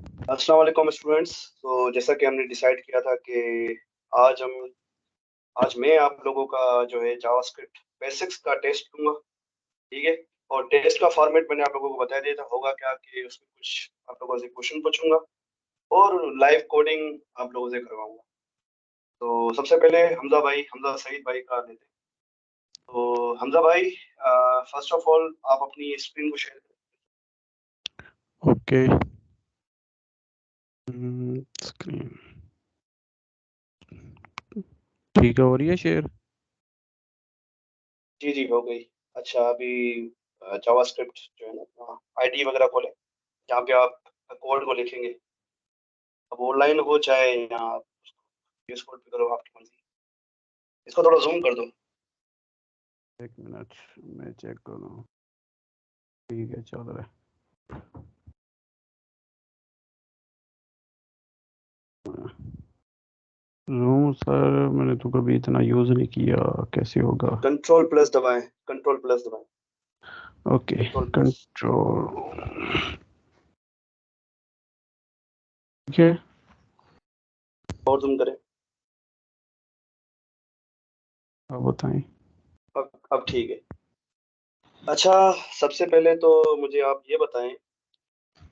अस्सलाम वालेकुम स्टूडेंट्स। तो जैसा कि हमने डिसाइड किया था कि आज हम आज मैं आप लोगों का जो है जावास्क्रिप्ट बेसिक्स का टेस्ट लूंगा। ठीक है। और टेस्ट का फॉर्मेट मैंने आप लोगों को बता दिया था, होगा क्या कि उसमें कुछ आप लोगों से क्वेश्चन पूछूंगा और लाइव कोडिंग आप लोगों से करवाऊंगा। तो सबसे पहले हमजा सईद भाई का लेते हैं। तो हमजा भाई, फर्स्ट ऑफ ऑल आप अपनी स्क्रीन को शेयर करें। ओके। स्क्रीन ठीक है, हो रही है शेयर। जी जी, हो गई। अच्छा, अभी जावास्क्रिप्ट जो है ना, आईडी वगैरह खोलें जहाँ पे आप कोड को लिखेंगे। अब ऑनलाइन हो चाहे या यूज कोड पे करो, आपकी मर्जी। इसको थोड़ा जूम कर दो। एक मिनट, मैं चेक कर रहा हूँ। ठीक है, चल रहा है। रूम सर, मैंने तो कभी इतना यूज़ नहीं किया, कैसे होगा। कंट्रोल प्लस दबाएं, कंट्रोल प्लस दबाएं, ओके, कंट्रोल प्लस। कंट्रोल। ठीक है। और जूम करें। अब बताएं। अब ठीक है। अच्छा, सबसे पहले तो मुझे आप ये बताएं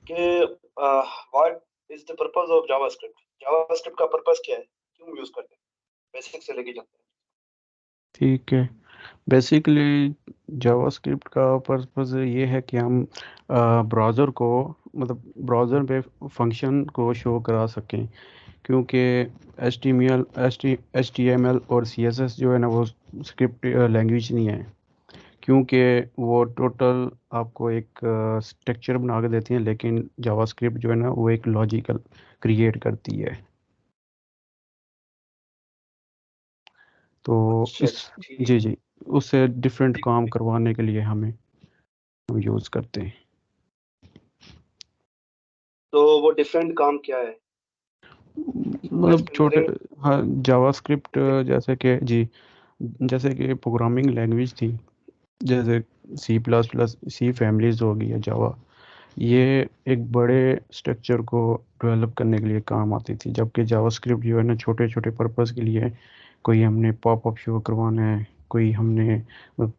कि what is the purpose of JavaScript. JavaScript का पर्पस क्या है, क्यों यूज करते हैं? बेसिक से लेके चलते हैं। ठीक है, बेसिकली जावास्क्रिप्ट का पर्पस ये है कि हम ब्राउज़र को, मतलब ब्राउज़र पे फंक्शन को शो करा सकें। क्योंकि एच टी एम एल और सी एस एस जो है ना, वो स्क्रिप्ट लैंग्वेज नहीं है। क्योंकि वो टोटल आपको एक स्ट्रक्चर बना के देती हैं, लेकिन जावास्क्रिप्ट जो है ना, वो एक लॉजिकल क्रिएट करती है। तो अच्छा इस, अच्छा, ठीक जी जी, उससे डिफरेंट ठीक काम ठीक। करवाने के लिए हम यूज़ करते हैं। तो वो डिफरेंट काम क्या है, थोड़ा मतलब एक्सप्लेन छोटे, करेंगे? हाँ, जावास्क्रिप्ट जैसे जैसे कि जी, जैसे कि प्रोग्रामिंग लैंग्वेज थी, जैसे सी प्लस प्लस, सी फैमिलीज हो गई है जावा, ये एक बड़े स्ट्रक्चर को डेवलप करने के लिए काम आती थी। जबकि जावास्क्रिप्ट जो है ना, छोटे छोटे पर्पस के लिए, कोई हमने पॉपअप शो करवाना है, कोई हमने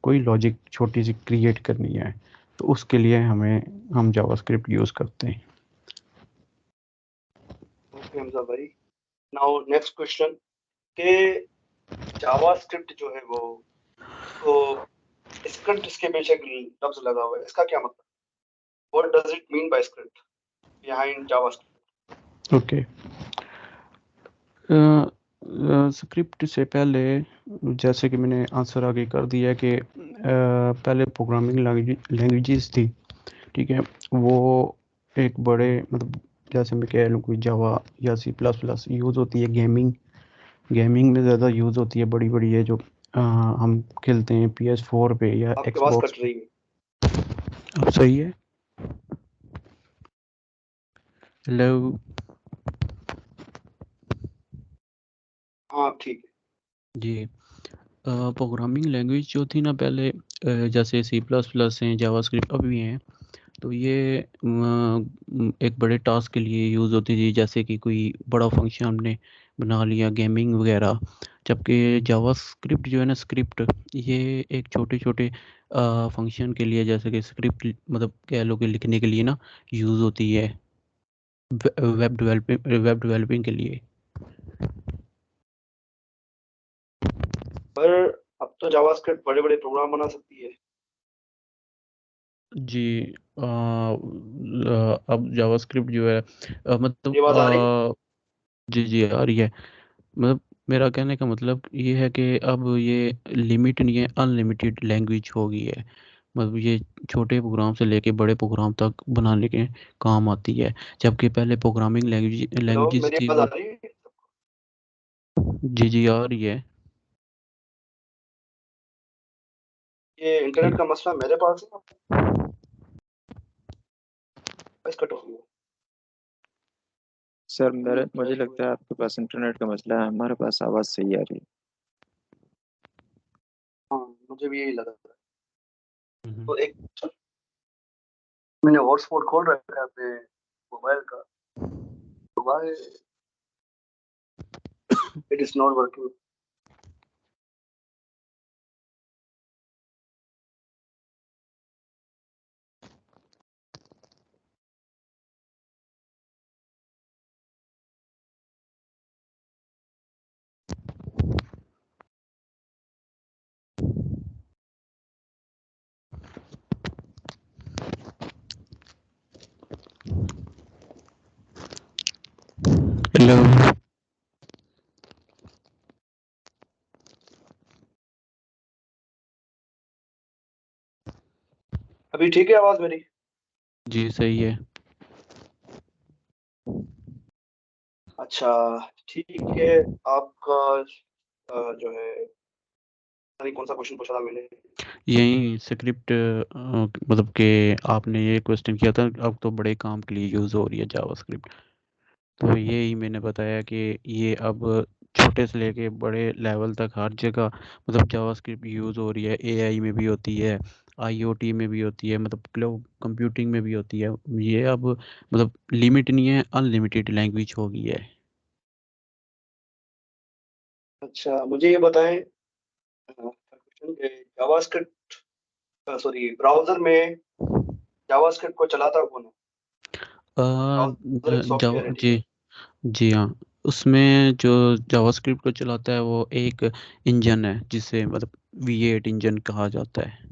कोई लॉजिक छोटी सी क्रिएट करनी है, तो उसके लिए हम जावास्क्रिप्ट यूज़ करते हैं। ओके हमजा भाई, नाउ नेक्स्ट क्वेश्चन कि जावास्क्रिप्ट जो है वो, उसको स्क्रिप्ट इसके पीछे एक लफ्ज लगा हुआ है, इसका क्या मतलब? What does it mean by script behind JavaScript? Okay, script से पहले, जैसे कि मैंने आंसर आगे कर दिया कि पहले प्रोग्रामिंग लैंग्वेजेस थी। ठीक है। वो एक बड़े, मतलब जैसे मैं कह लूँ, कोई जावा या सी प्लस प्लस यूज़ होती है गेमिंग में ज़्यादा यूज़ होती है। बड़ी बड़ी है जो हम खेलते हैं PS4 पे या आपकी आवाज एक्सबॉक्स कट पे। रही है। अब सही है। हेलो। हाँ ठीक है। जी, प्रोग्रामिंग लैंग्वेज जो थी ना पहले, जैसे सी प्लस प्लस हैं, जावास्क्रिप्ट अभी हैं, तो ये एक बड़े टास्क के लिए यूज़ होती थी, जैसे कि कोई बड़ा फंक्शन हमने बना लिया, गेमिंग वगैरह। जबकि जावास्क्रिप्ट जो है ना, स्क्रिप्ट, ये एक छोटे छोटे फंक्शन के लिए, जैसे कि स्क्रिप्ट मतलब कह लो कि लिखने के लिए ना यूज़ होती है, वेब डेवलपिंग के लिए। पर अब तो जावास्क्रिप्ट बड़े बड़े प्रोग्राम बना सकती है। जी, अब जावास्क्रिप्ट जो है, मतलब ये आवाज आ रही है? जी जी, आ रही है। मतलब मेरा कहने का मतलब ये है कि अब ये लिमिट नहीं है, अनलिमिटेड लैंग्वेज हो गई है। मतलब ये छोटे प्रोग्राम से लेके बड़े प्रोग्राम तक बनाने के काम आती है। जबकि पहले प्रोग्रामिंग हेलो, लैंग्वेजेस मेरी थी आवाज आ वो। रही है? जी जी, आ रही है। ये इंटरनेट का मसला मेरे पास है, बस कट हो गया। सर पता नहीं क्या मुझे इशू लगता है है। आपके पास इंटरनेट का मसला है, हमारे पास आवाज़ सही आ रही है। हाँ, मुझे भी यही लगा था। हम्म। तो एक, मैंने हॉटस्पॉट खोल रखा है अपने मोबाइल का, why it is not working? Hello. अभी ठीक है आवाज मेरी? जी सही है। अच्छा ठीक है। आपका जो है नहीं, कौन सा क्वेश्चन पूछा था मैंने? यही स्क्रिप्ट मतलब कि आपने ये क्वेश्चन किया था, अब तो बड़े काम के लिए यूज़ हो रही है जावास्क्रिप्ट। तो यही मैंने बताया कि ये अब छोटे से लेके बड़े लेवल तक हर जगह मतलब जावास्क्रिप्ट यूज़ हो रही है। एआई में भी होती है, आईओटी में भी होती है, मतलब क्लाउड कंप्यूटिंग में भी होती है। ये अब मतलब लिमिट नहीं है, अनलिमिटेड लैंग्वेज हो गई है। अच्छा मुझे ये बताएं, क्वेश्चन जावास्क्रिप्ट सॉरी ब्राउजर में जावास्क्रिप्ट को चलाता कौन है? ब्राउजर एक जावा सॉफ्टवेयर है, ठीक जी है? जी हाँ। उसमें जो जावास्क्रिप्ट को चलाता है वो एक इंजन है जिसे मतलब V8 इंजन कहा जाता है।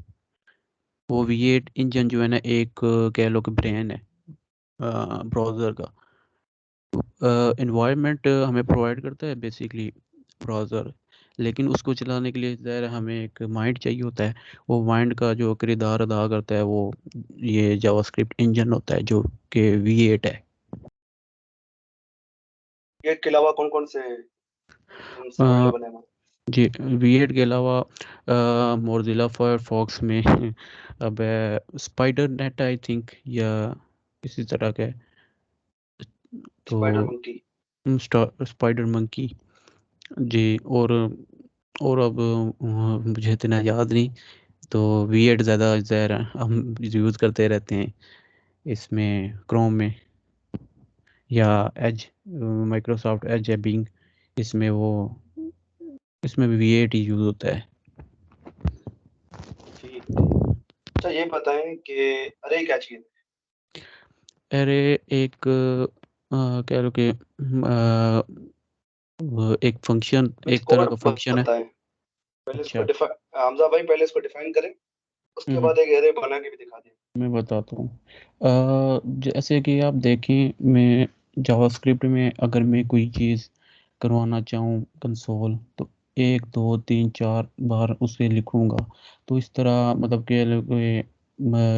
वो V8 इंजन जो है ना, एक कह लो कि ब्रेन है ब्राउज़र का। इन्वायरमेंट हमें प्रोवाइड करता है बेसिकली ब्राउज़र, लेकिन उसको चलाने के लिए ज़ाहिर है हमें एक माइंड चाहिए होता है। वो माइंड का जो किरदार अदा करता है वो ये जावास्क्रिप्ट इंजन होता है जो कि V8 है। ये के अलावा कौन कौन से अ, अवेलेबल है? जी V8 के अलावा मोज़िला फायरफॉक्स में अब स्पाइडर नेट आई थिंक या इसी तरह का है। स्पाइडर तो मंकी। स्पाइडर मंकी जी। और अब मुझे इतना याद नहीं। तो V8 ज़्यादा ज़ाहिर है हम यूज़ करते रहते हैं इसमें क्रोम में, या एज माइक्रोसॉफ्ट एज है बिंग, इसमें वो इसमें भी V8 ही यूज़ होता है। ठीक ठीक। अच्छा ये बताएं कि अरे क्या चीज है? अरे एक कह लो कि वो एक फंक्शन, तो एक इसको तरह और का फंक्शन है। बताएं। पहले इसको अच्छा। डिफाइन, हमजा भाई पहले इसको डिफाइन करें, उसके हम्म बाद एक एरे बना के भी दिखा दें। मैं बताता हूँ। जैसे कि आप देखें, मैं जावास्क्रिप्ट में अगर मैं कोई चीज़ करवाना चाहूँ कंसोल, तो 1 2 3 4 बार उसे लिखूँगा। तो इस तरह मतलब कि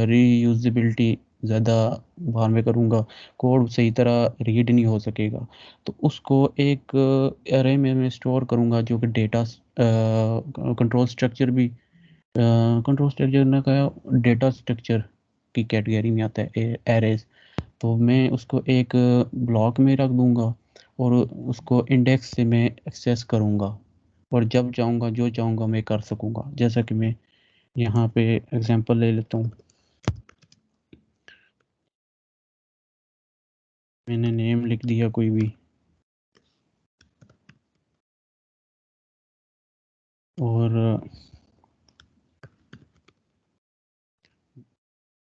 रीयूजेबिलिटी ज़्यादा बार में करूँगा, कोड सही तरह रीड नहीं हो सकेगा। तो उसको एक एरे में मैं स्टोर करूँगा जो कि डेटा कंट्रोल स्ट्रक्चर भी कंट्रोल स्ट्रक्चर ने कहा डेटा स्ट्रक्चर की कैटेगरी में आता है एरेज। तो मैं उसको एक ब्लॉक में रख दूंगा और उसको इंडेक्स से मैं एक्सेस करूंगा, और जब चाहूँगा जो चाहूँगा मैं कर सकूँगा। जैसा कि मैं यहाँ पे एग्जांपल ले लेता हूँ। मैंने नेम लिख दिया कोई भी, और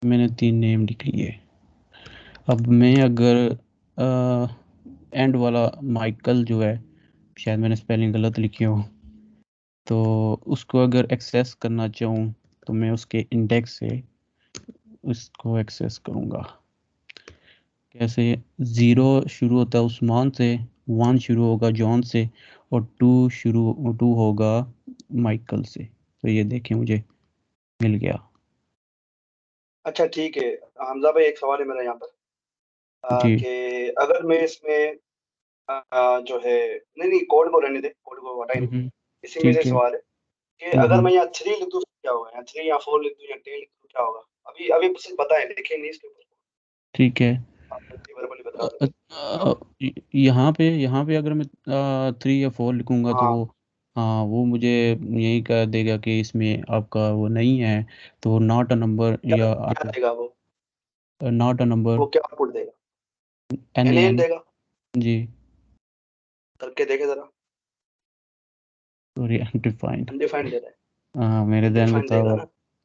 मैंने 3 नेम लिख लिए। अब मैं अगर एंड वाला माइकल जो है, शायद मैंने स्पेलिंग गलत लिखी हो, तो उसको अगर एक्सेस करना चाहूँ तो मैं उसके इंडेक्स से उसको एक्सेस करूँगा। कैसे? 0 शुरू होता है उस्मान से, 1 शुरू होगा जॉन से, और 2 होगा माइकल से। तो ये देखें मुझे मिल गया। अच्छा ठीक है। हमजा भाई एक सवाल है मेरा यहाँ पर, जी। कि अगर मैं इसमें जो है, नहीं नहीं कोड को रहने दे, कोड को हटा ही दे। हम्म इसी में से ठीक है। सवाल है कि अगर हम्म मैं यहाँ 3 लिख दूँ तो क्या होगा? यहाँ 3 या 4 लिख दूँ या 10 लिख दूँ क्या होगा? अभी अभी बस बताएं, देखें नहीं इसके ऊपर, ठीक है। आप वर्बली बता अ, दो क्या अ, होगा। यहाँ पे अगर मैं 3 या 4 लिखूंगा तो हाँ वो, हाँ वो मुझे यही कह देगा कि इसमें आपका वो नहीं है, तो नॉट अ नंबर क्या या क्या देगा वो? नॉट अ नंबर वो क्या आउटपुट देगा? NaN। NaN देगा। जी करके देखे जरा। Sorry undefined. अनडिफाइंड दे रहा है, हाँ मेरे ध्यान में अनडिफाइंड था देगा वो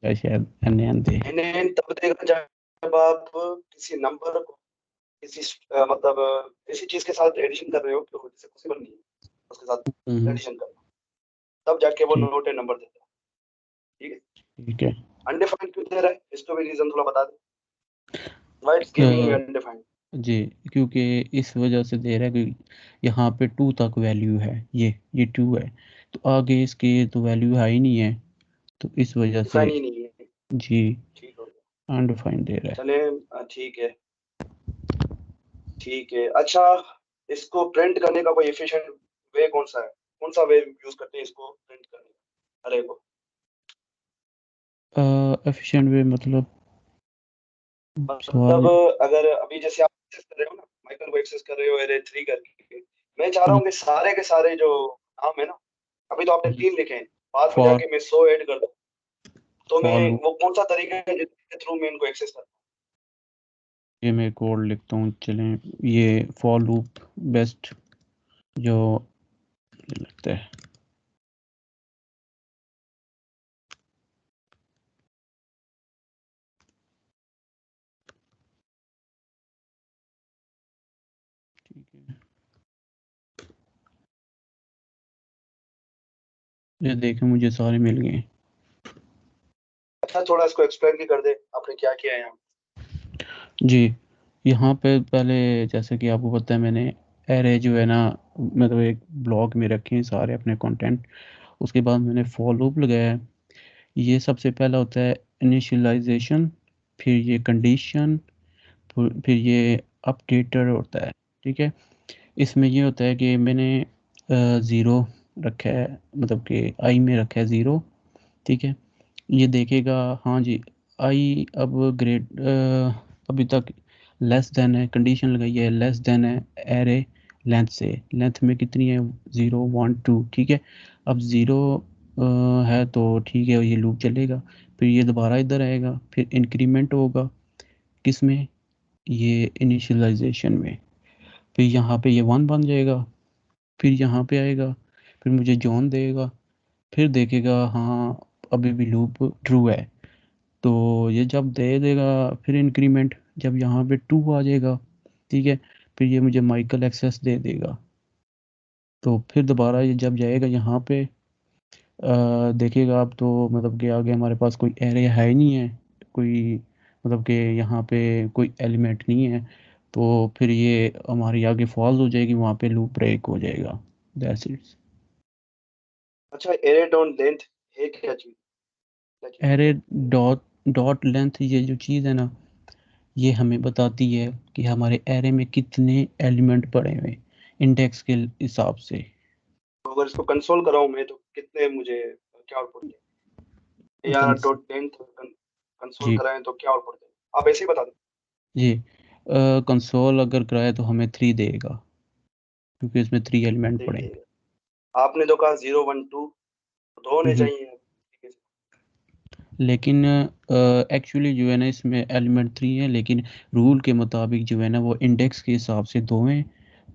ना। शायद एन थे। इन्हें तब देगा जब आप किसी नंबर को किसी मतलब किसी चीज के साथ एडिशन कर रहे हो तो जैसे पॉसिबल नहीं है उसके साथ एडिशन करना, तब जाके वो ठीक नोट ए नंबर देता है। ठीक है, ठीक है। अनडिफाइंड क्यों दे रहा है इसको भी रीजन थोड़ा बता दे, why it's giving you uh, undefined. जी क्योंकि इस वजह से दे रहा है कि यहाँ पे 2 तक वैल्यू है, ये 2 है, तो आगे इसकी तो वैल्यू है ही नहीं है, तो इस वजह से डिफाइन ही नहीं है। जी ठीक हो गया, अनडिफाइंड दे रहा है। चले ठीक है। ठीक है, अच्छा इसको प्रिंट करने का कोई एफिशिएंट वे कौन सा है, कौन सा वे यूज करते हैं इसको प्रिंट करने का अरे को। एफिशिएंट वे मतलब मतलब सवाल। अगर अभी जैसे आप एक्सेस कर रहे हो ना, माइकल को एक्सेस कर रहे हो एरे 3 करके, मैं चाह रहा हूँ कि सारे के सारे जो नाम है ना, अभी तो आपने 3 लिखे हैं, बाद में फॉर जाके मैं 100 ऐड कर दूँ, तो मैं फॉर लूप, वो कौन सा तरीका है जिसके थ्रू मैं इनको एक्सेस कर। ये मैं कोड लिखता हूँ चलें, ये फॉर लूप बेस्ट जो लगता है। ठीक है, ये देखें मुझे सारे मिल गए। अच्छा थोड़ा इसको एक्सप्लेन भी कर दे आपने क्या किया है यहाँ। जी यहाँ पे पहले जैसे कि आपको पता है मैंने एरे जो है ना, मतलब एक ब्लॉक में रखे हैं सारे अपने कंटेंट, उसके बाद मैंने फॉर लूप लगाया है। ये सबसे पहला होता है इनिशियलाइजेशन, फिर ये कंडीशन, फिर ये अपडेटर होता है। ठीक है, इसमें ये होता है कि मैंने ज़ीरो रखा है, मतलब कि आई में रखा है ज़ीरो। ठीक है, ये देखेगा हाँ जी आई अब ग्रेड अभी तक लेस देन है, कंडीशन लगाई है लेस देन है एरे लेंथ से, लेंथ में कितनी है 0 1 2। ठीक है, अब ज़ीरो है तो ठीक है ये लूप चलेगा, फिर ये दोबारा इधर आएगा, फिर इंक्रीमेंट होगा किस में, ये इनिशियलाइजेशन में, फिर यहाँ पे ये 1 बन जाएगा, फिर यहाँ पे आएगा, फिर मुझे जॉन देगा, फिर देखेगा हाँ अभी भी लूप ट्रू है, तो ये जब दे देगा फिर इंक्रीमेंट जब यहाँ पे 2 आ जाएगा। ठीक है, फिर ये मुझे माइकल एक्सेस दे देगा, तो फिर दोबारा ये जब जाएगा यहाँ पे देखेगा अब तो मतलब कि आगे हमारे पास कोई एरे है ही नहीं है, कोई मतलब कि यहाँ पे कोई एलिमेंट नहीं है, तो फिर ये हमारी आगे फॉल्स हो जाएगी, वहाँ पे लूप ब्रेक हो जाएगा। That's it. अच्छा एरे डॉट लेंथ है क्या चीज, क्या चीज। एरे डॉट डॉट लेंथ ये जो चीज़ है ना, ये हमें बताती है कि हमारे एरे में कितने एलिमेंट पड़े हुए हैं इंडेक्स के हिसाब से। तो अगर इसको कंसोल कराऊं मैं तो कितने मुझे क्या आउटपुट दे, या कंस डॉट लेंथ कंसोल जी कराएं तो क्या आउटपुट दे, आप ऐसे ही बता दो। जी कंसोल अगर कराए तो हमें 3 देगा, क्योंकि इसमें 3 एलिमेंट सही पड़े हैं। देगा। आपने तो कहा 0 1 2, तो 2 होने हम्म, चाहिए ठीक है। लेकिन एक्चुअली जो है ना इसमें एलिमेंट 3 है, लेकिन रूल के मुताबिक जो है ना वो इंडेक्स के हिसाब से 2 हैं,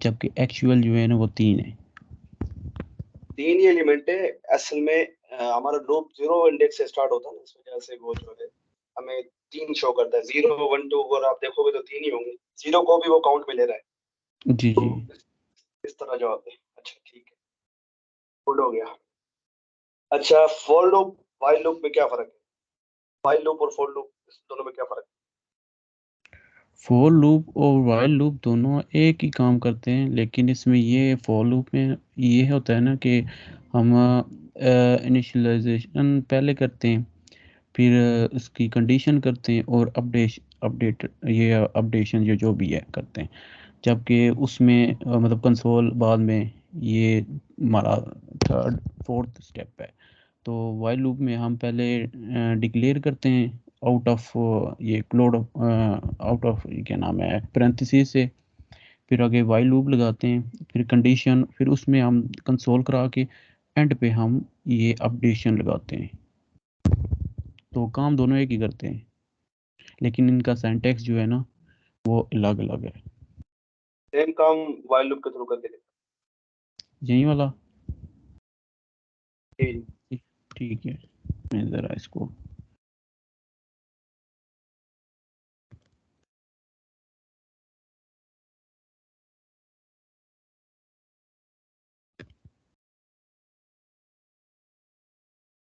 जबकि एक्चुअल जो है ना वो 3 है। 3 ही एलिमेंट है असल में। हमारा लूप 0 इंडेक्स से स्टार्ट होता है ना, इस वजह से वो जो है हमें 3 शो करता है। 0 1 2 अगर आप देखोगे तो 3 ही होंगे, 0 को भी वो काउंट में ले रहा है। जी तो जी। इस तरह जवाब है। अच्छा ठीक है, गुड हो गया। अच्छा फॉर लूप व्हाइल लूप में क्या फर्क है, व्हाइल लूप और फॉर लूप इस दोनों में क्या फर्क फॉर लूप और व्हाइल लूप दोनों एक ही काम करते हैं, लेकिन इसमें ये फॉर लूप में ये होता है ना कि हम इनिशियलाइजेशन पहले करते हैं, फिर उसकी कंडीशन करते हैं और अपडेट ये अपडेशन जो जो भी है करते हैं, जबकि उसमें मतलब कंसोल बाद में ये हमारा थर्ड फोर्थ स्टेप है। तो वाइल लूप में हम पहले डिक्लेयर करते हैं आउट ऑफ ये क्लोड आउट ऑफ क्या नाम है पेरेंथेसिस से, फिर आगे वाइल लूप लगाते हैं, फिर कंडीशन, फिर उसमें हम कंसोल करा के एंड पे हम ये अपडेशन लगाते हैं, तो काम दोनों एक ही करते हैं, लेकिन इनका सिंटैक्स जो है ना वो अलग अलग है। सेम काम वाइल लूप के थ्रू करके देखते यही वाला हैं। ठीक है। मैं ज़रा इसको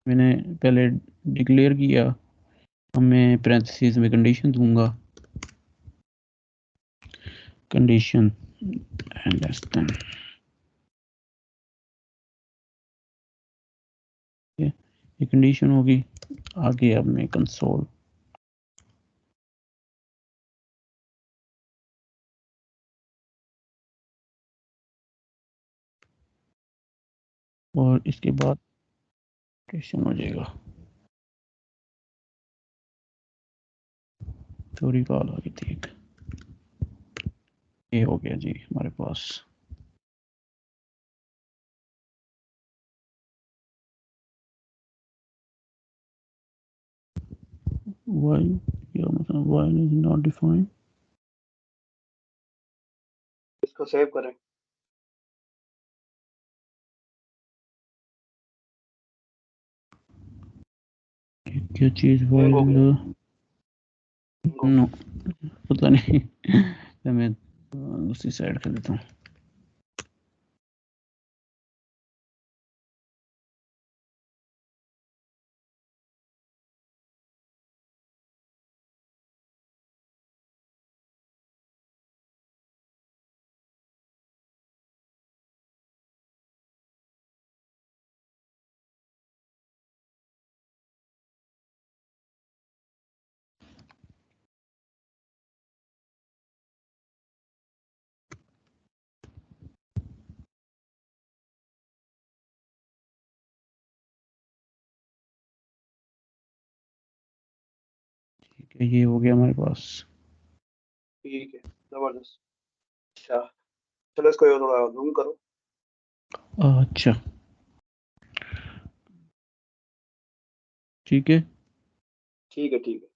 मैंने पहले डिक्लेयर किया, अब मैं पैरेंथेसिस में कंडीशन दूंगा, कंडीशन लेस देन, ये कंडीशन होगी। आगे अब मैं कंसोल और इसके बाद क्वेश्चन हो जाएगा। चोरी कॉल आ गई थी एक, ये हो गया जी हमारे पास। while या मतलब while is not defined, इसको सेव करें। क्या चीज़ हैंग हो गया, while हैंग हो गया। नो पता नहीं मैं दूसरी साइड कर देता हूँ। ठीक है, ये हो गया हमारे पास। ठीक है, जबरदस्त। अच्छा, चलो इसको ये थोड़ा जूम करो। अच्छा ठीक है। ठीक है, ठीक है।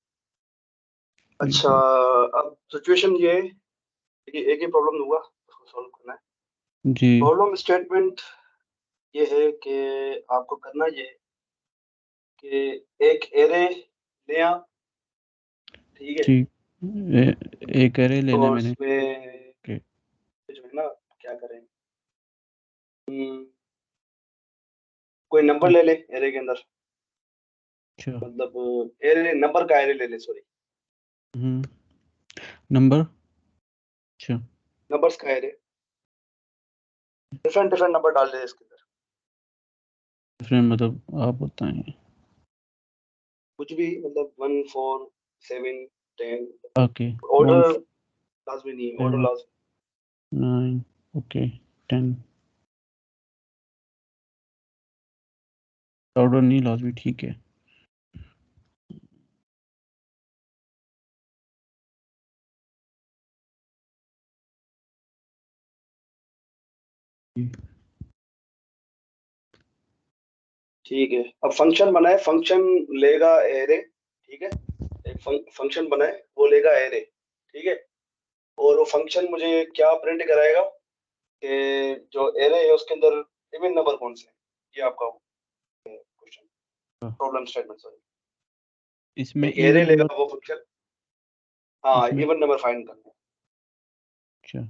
अच्छा, अब सिचुएशन ये है कि एक ही प्रॉब्लम दूंगा, उसको सॉल्व करना है। जी प्रॉब्लम स्टेटमेंट ये है कि आपको करना ये है कि एक एरे ले आ, ठीक है। ठीक, एक एरे लेना और मैंने। उसमें ओके जो है ना, क्या करें, कोई नंबर ले ले एरे के अंदर, अच्छा मतलब एरे नंबर का एरे ले ले, सॉरी, नंबर, अच्छा नंबर्स का एरे, डिफरेंट डिफरेंट नंबर डाल दे इसके अंदर, डिफरेंट मतलब आप बताएं। कुछ भी, मतलब 1 4 7 10, ओके 1 ऑर्डर लाजमी नहीं है, ऑर्डर 7 लाजमी। 9 ओके 10, ऑर्डर नहीं लाजमी, ठीक है। ठीक है, अब फंक्शन बनाए, फंक्शन लेगा एरे, ठीक है। एक फंक्शन बनाए, वो लेगा एरे, ठीक है। और वो फंक्शन मुझे क्या प्रिंट कराएगा कि जो एरे है उसके अंदर इवन नंबर कौन से हैं। ये आपका क्वेश्चन, प्रॉब्लम स्टेटमेंट, सॉरी। इसमें एक इवन एरे नंबर, लेगा वो फंक्शन, हाँ, इसमें इवन नंबर फाइंड करना है। अच्छा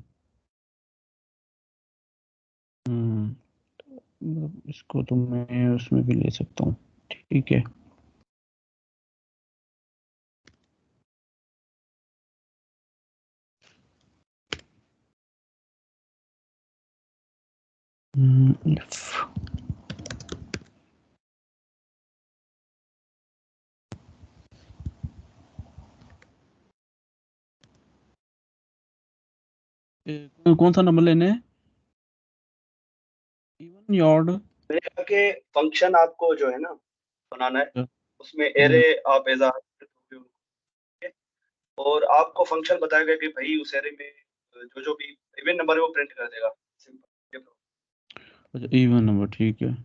मतलब इसको तो मैं उसमें भी ले सकता हूँ, ठीक है। if कौन सा नंबर लेना है, इवन या ऑड? मैंने के फंक्शन आपको जो है ना बनाना है, उसमें एरे आप एज और आपको फंक्शन बताएगा कि भाई उस एरे में जो जो भी इवन नंबर है वो प्रिंट कर देगा, सिंपल। अच्छा इवन नंबर, ठीक है।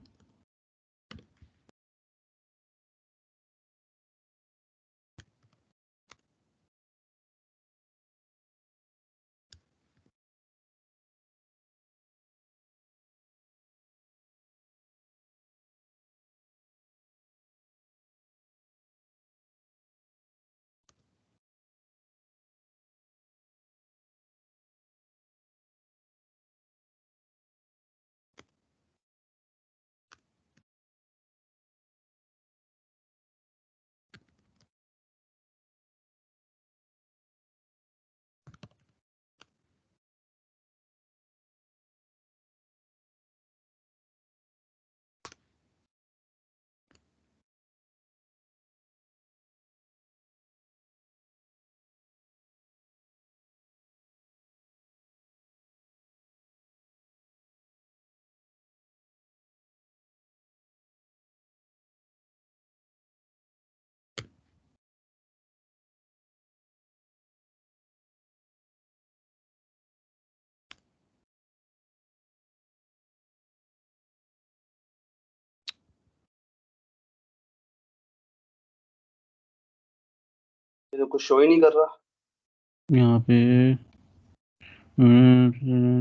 तो कुछ शो ही नहीं कर रहा। यहाँ पे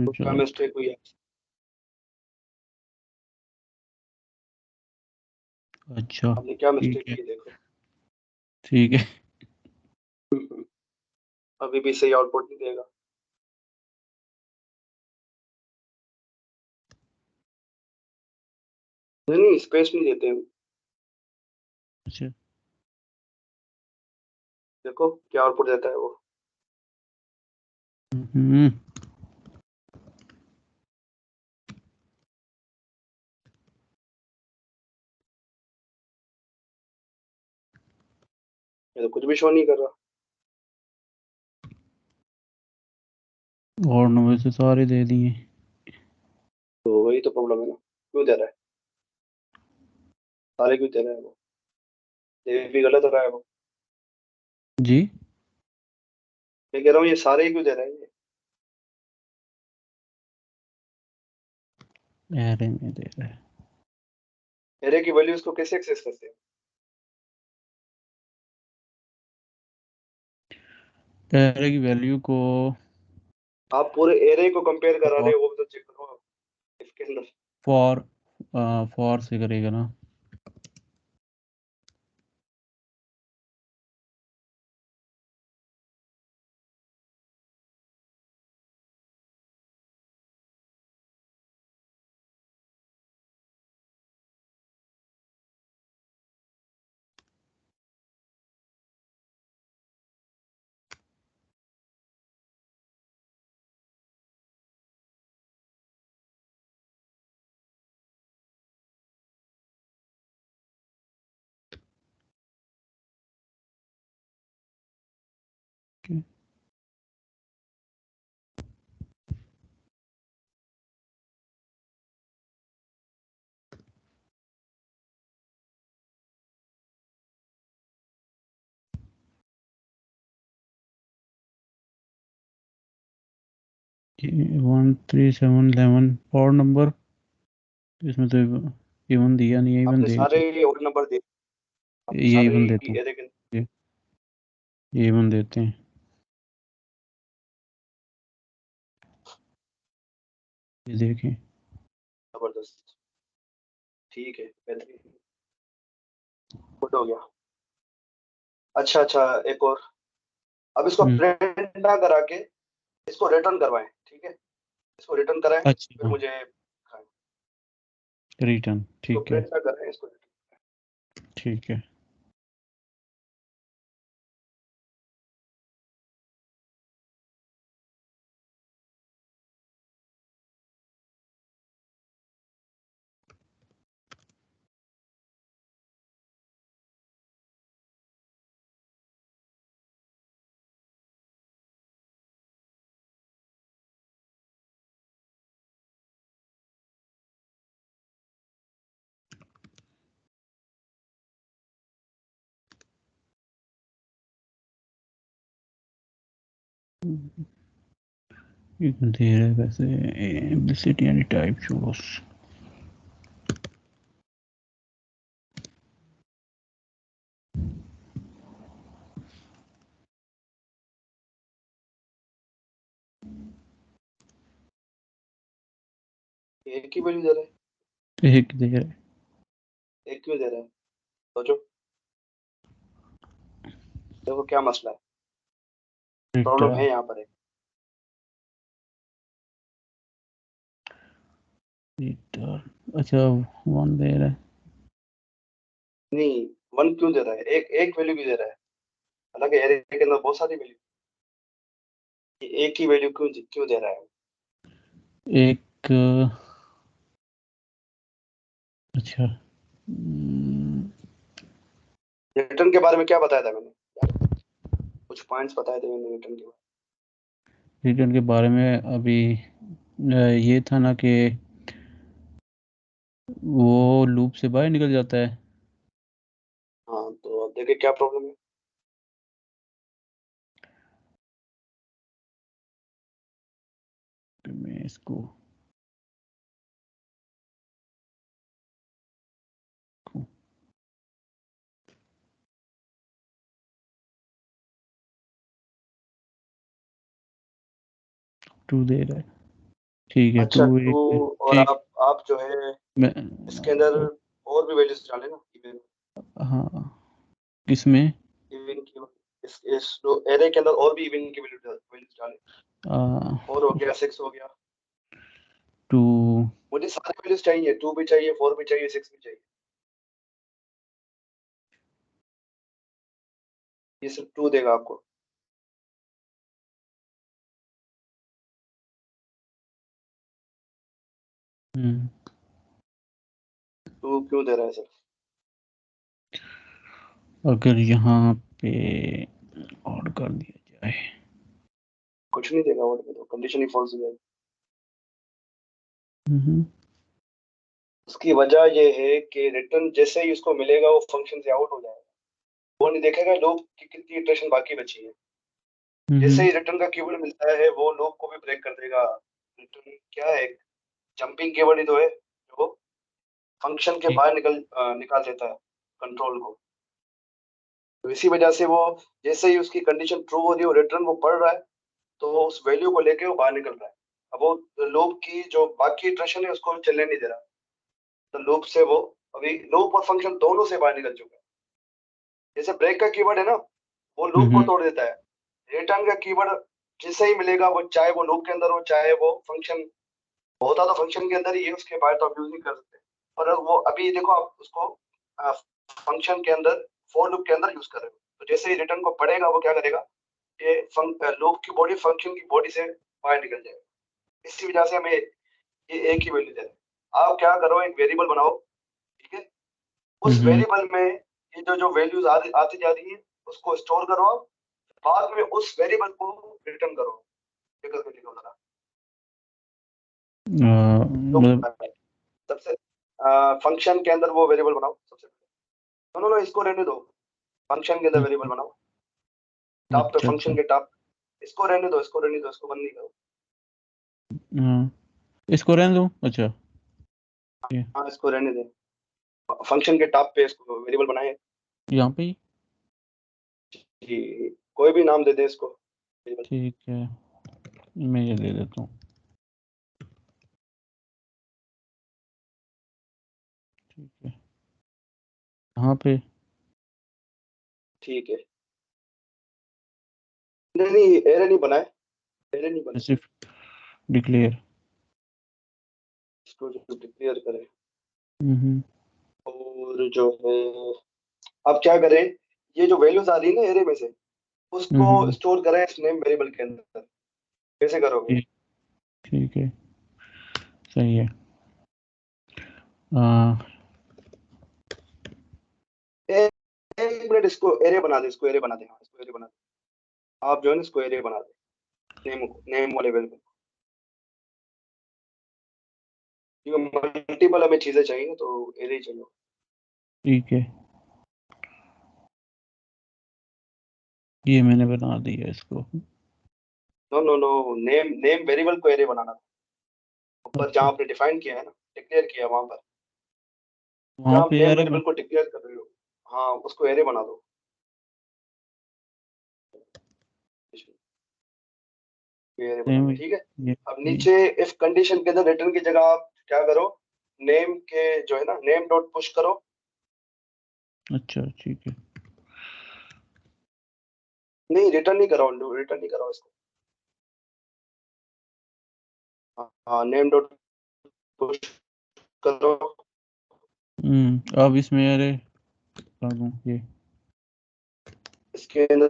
तो क्या मिस्टेक हुई है? अच्छा आपने क्या ठीक मिस्टेक है की देखो। ठीक है। अभी भी सही आउटपुट नहीं देगा। नहीं नहीं, स्पेस नहीं देते हम। अच्छा देखो क्या आउटपुट देता है वो। हम्म ये तो कुछ भी शो नहीं कर रहा। और नंबर से सारे दे दिए। तो वही तो प्रॉब्लम है ना, क्यों दे रहा है? सारे क्यों दे रहा है वो? ये भी गलत हो रहा है वो। जी मैं कह रहा हूँ ये सारे ही क्यों दे रहा है ये? एरे में दे रहा है। एरे की वैल्यूज को कैसे एक्सेस करते हैं? एरे की वैल्यू को आप पूरे एरे को कंपेयर करा रहे फॉर हो, वो भी तो चेक करो इसके अंदर। फॉर फॉर से करेगा ना। Okay. ये 13711 और नंबर इसमें तो इवन दिया नहीं है, इवन आपने सारे देगा। ओड नंबर दे, आपने ये सारे इवन देता हूँ। एरे के ये इवन देते हैं। ये देखें। जबरदस्त। ठीक है, बेहतरीन। गुड हो गया। अच्छा अच्छा, एक और। अब इसको हम्म, प्रिंट ना करा के इसको रिटर्न करवाएं, ठीक है? इसको रिटर्न कराएं फिर अच्छा मुझे दिखाएं। रिटर्न इसको ठीक है प्रिंट ना करें, इसको ठीक है। इवन दे रहा है वैसे। एम्प्लिसिटी एंड टाइप शोस। एक ही वैल्यू दे रहा एक दे रहा है। है, एक क्यों दे रहा है? सोचो, देखो क्या मसला है। प्रॉब्लम है रिटर्न यहाँ पर एक। रिटर्न अच्छा 1 दे रहा है। नहीं, वन क्यों दे रहा है? एक एक वैल्यू क्यों दे रहा है? हालांकि एरे के अंदर बहुत सारी वैल्यू, एक ही वैल्यू क्यों क्यों दे रहा है? एक अच्छा रिटर्न के बारे में क्या बताया था मैंने यार? कुछ पॉइंट्स बताए थे मैंने रिटर्न के बारे रिटर्न के बारे में अभी ये था ना कि वो लूप से बाहर निकल जाता है। में। हाँ, तो अब देखिए क्या प्रॉब्लम है। तो मैं इसको 2 दे रहा है, ठीक है। अच्छा 2 2 और ठीक। आप जो है मैं इसके अंदर और भी वैल्यूज डालें ना, इवन हाँ, किसमें? इवन की इस एरे के अंदर और भी इवन की वैल्यूज डालें। 4 हो गया, 6 हो गया। 2 मुझे सारे वैल्यूज चाहिए, 2 भी चाहिए, 4 भी चाहिए, 6 भी चाहिए। ये सिर्फ 2 देगा आपको। तो क्यों दे रहा है सर? अगर यहाँ पे और कर दिया जाए, कुछ नहीं देगा, और तो कंडीशन ही फॉल्स हो जाएगी। उसकी वजह ये है कि रिटर्न जैसे ही उसको मिलेगा वो फंक्शन से आउट हो जाएगा, वो नहीं देखेगा लूप की कितनी इटरेशन बाकी बची है। जैसे ही रिटर्न का कीवर्ड मिलता है वो लूप को भी ब्रेक कर देगा। रिटर्न क्या है, जंपिंग कीवर्ड ही तो है जो फंक्शन के बाहर निकाल देता है कंट्रोल को। तो इसी वजह से वो जैसे ही उसकी कंडीशन ट्रू हो रही है, वो रिटर्न वो पढ़ रहा है, तो वो उस वैल्यू को लेके वो बाहर निकल रहा है। अब वो लूप की जो बाकी इटरेशन है उसको चलने नहीं दे रहा, तो लूप से वो अभी लूप और फंक्शन दोनों से बाहर निकल चुका है। जैसे ब्रेक का कीवर्ड है ना, वो लूप को तोड़ देता है। रिटर्न का कीवर्ड जैसे ही मिलेगा, वो चाहे वो लूप के अंदर हो चाहे वो फंक्शन होता तो फंक्शन के अंदर ही है, उसके बाहर तो आप यूज नहीं कर सकते। और वो अभी देखो आप उसको फंक्शन के अंदर फॉर लूप के अंदर यूज कर रहे हो, तो जैसे ही रिटर्न को पढ़ेगा वो क्या करेगा, ये लूप की बॉडी फंक्शन की बॉडी से बाहर निकल जाएगा। इसी वजह से हमें ये एक ही वैल्यू दे रहे हैं। आप क्या करो, एक वेरिएबल बनाओ, ठीक है। उस वेरिएबल में ये जो जो वैल्यूज आती जा रही है उसको स्टोर करो आप, बाद में उस वेरिएबल को रिटर्न करो। लिखो लिखो जरा। मतलब सबसे फंक्शन के अंदर वो वेरिएबल बनाओ सबसे पहले। नो इसको रहने दो, फंक्शन के अंदर वेरिएबल बनाओ, टॉप पे अच्छा फंक्शन के टॉप। इसको रहने दो, इसको रहने दो, इसको बंद नहीं करो। इसको रहने दो। अच्छा, हाँ इसको रहने दे, फंक्शन के टॉप पे इसको वेरिएबल बनाए। यहाँ पे ही, कि कोई भी नाम दे दे इसको वेरिएबल। ठीक है, मैं ये दे देता हूँ, ठीक है। यहाँ पे ठीक है, नहीं एरे नहीं बनाए, एरे नहीं बनाए, सिर्फ डिक्लेयर। इसको जो डिक्लेयर करें। और जो है अब क्या करें, ये जो वैल्यूज आ रही है ना एरे में से, उसको स्टोर करें इस नेम वेरिएबल के अंदर। कैसे करोगे? ठीक है, सही है। एक मिनट, इसको एरे बना दे, इसको एरे बना दे, हाँ इसको एरे बना दे। आप जो है ना इसको एरे बना दे, नेम वाले वेरिएबल, क्योंकि मल्टीपल हमें चीजें चाहिए तो एरे ही चाहिए। ठीक है, ये मैंने बना दिया इसको। No no no, name name variable को एरे बनाना था। ऊपर जहाँ आपने डिफाइन किया है ना, डिक्लेयर किया वहां पर, जहाँ वहाँ आप पे नेम यार वेरिएबल को डिक्लेयर कर रहे हो, हाँ उसको एरे बना दो। एरे बना दो, ठीक है। अब नीचे इफ कंडीशन के अंदर रिटर्न की जगह आप क्या करो, नेम के जो है ना नेम डॉट पुश करो। अच्छा, ठीक है, नहीं रिटर्न नहीं करो, रिटर्न नहीं करो इसको। हाँ नेम डॉट पुश करो। अब इसमें अरे कर दूं ये, इसके अंदर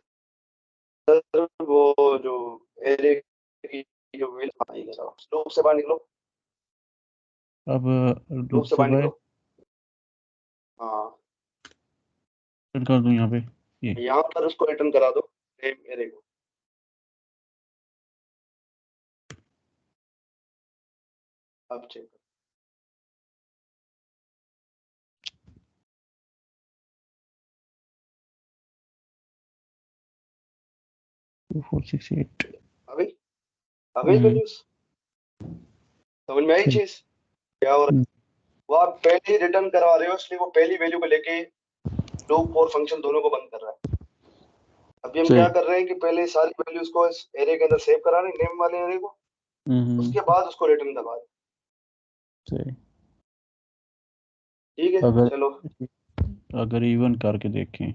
वो जो एरे की जो वेल बनाई है, लूप से बाहर निकलो, अब लूप लूप से से बाहर बाहर निकलो। हाँ कर दूं यहाँ पे ये। यहाँ पर उसको रिटर्न करा दो, नेम एरे को। अब चेक 2468। अभी अभी वैल्यूज समझ में आई चीज क्या हो रहा है? वो आप पहले ही रिटर्न करवा रहे हो, इसलिए वो पहली वैल्यू को लेके लूप और फंक्शन दोनों को बंद कर रहा है। अभी हम क्या कर रहे हैं कि पहले सारी वैल्यूज को इस एरे के अंदर सेव करा रहे हैं, नेम वाले एरे को। उसके बाद उसको रिटर्न दबा दें। सही। ठीक है अगर चलो। अगर इवन करके देखें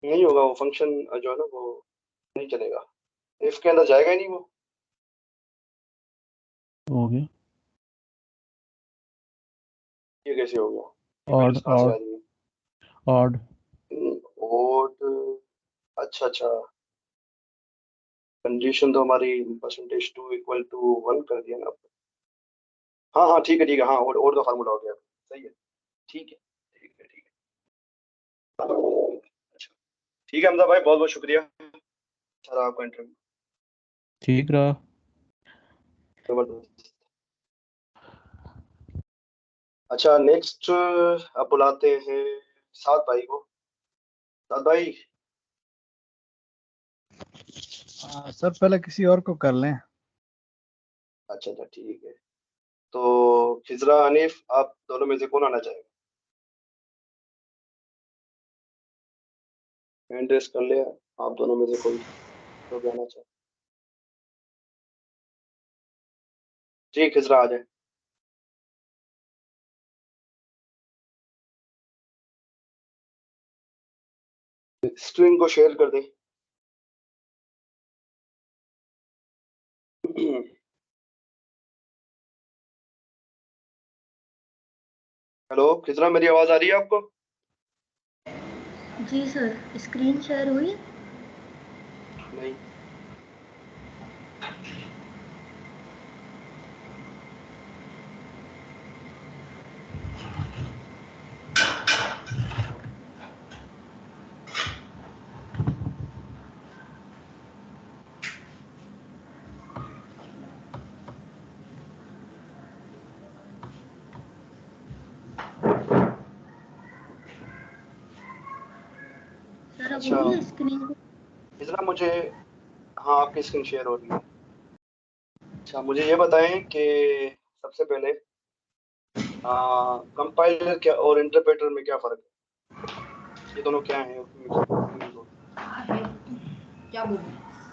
नहीं होगा वो फंक्शन जो है ना वो नहीं चलेगा, इफ के अंदर जाएगा ही नहीं वो। हो गया। ये कैसे हो गया, ऑड इवेंट्स कहाँ से ऑड आ रही है? ऑड और अच्छा अच्छा, कंडीशन तो हमारी परसेंटेज 2 = 1 कर दिया ना। हाँ हाँ ठीक है हाँ, और तो फार्मूला हो गया, सही है। ठीक है ठीक है ठीक है। अच्छा ठीक है हमजा भाई, बहुत बहुत शुक्रिया, अच्छा रहा आपका इंटरव्यू, ठीक रहा। जबरदस्त। अच्छा नेक्स्ट अब बुलाते हैं सात भाई को। सात भाई, सर पहले किसी और को कर लें। अच्छा अच्छा ठीक है, तो खिजरा हनीफ आप दोनों में से कौन आना चाहेगा? हैंड रेस कर ले, आप दोनों में से कोई तो भी आना चाहे। जी खिजरा आ जाए। स्क्रीन को शेयर कर दे। हेलो खिजरा, मेरी आवाज आ रही है आपको? जी सर, स्क्रीन शेयर हुई? नहीं। सर अब अच्छा हुई है स्क्रीन? खिजरा मुझे, हाँ आपकी स्क्रीन शेयर हो रही है। अच्छा मुझे ये बताएं कि सबसे पहले कंपाइलर क्या और इंटरप्रेटर में क्या फर्क है, ये दोनों क्या है, क्यों यूज होते क्या बोल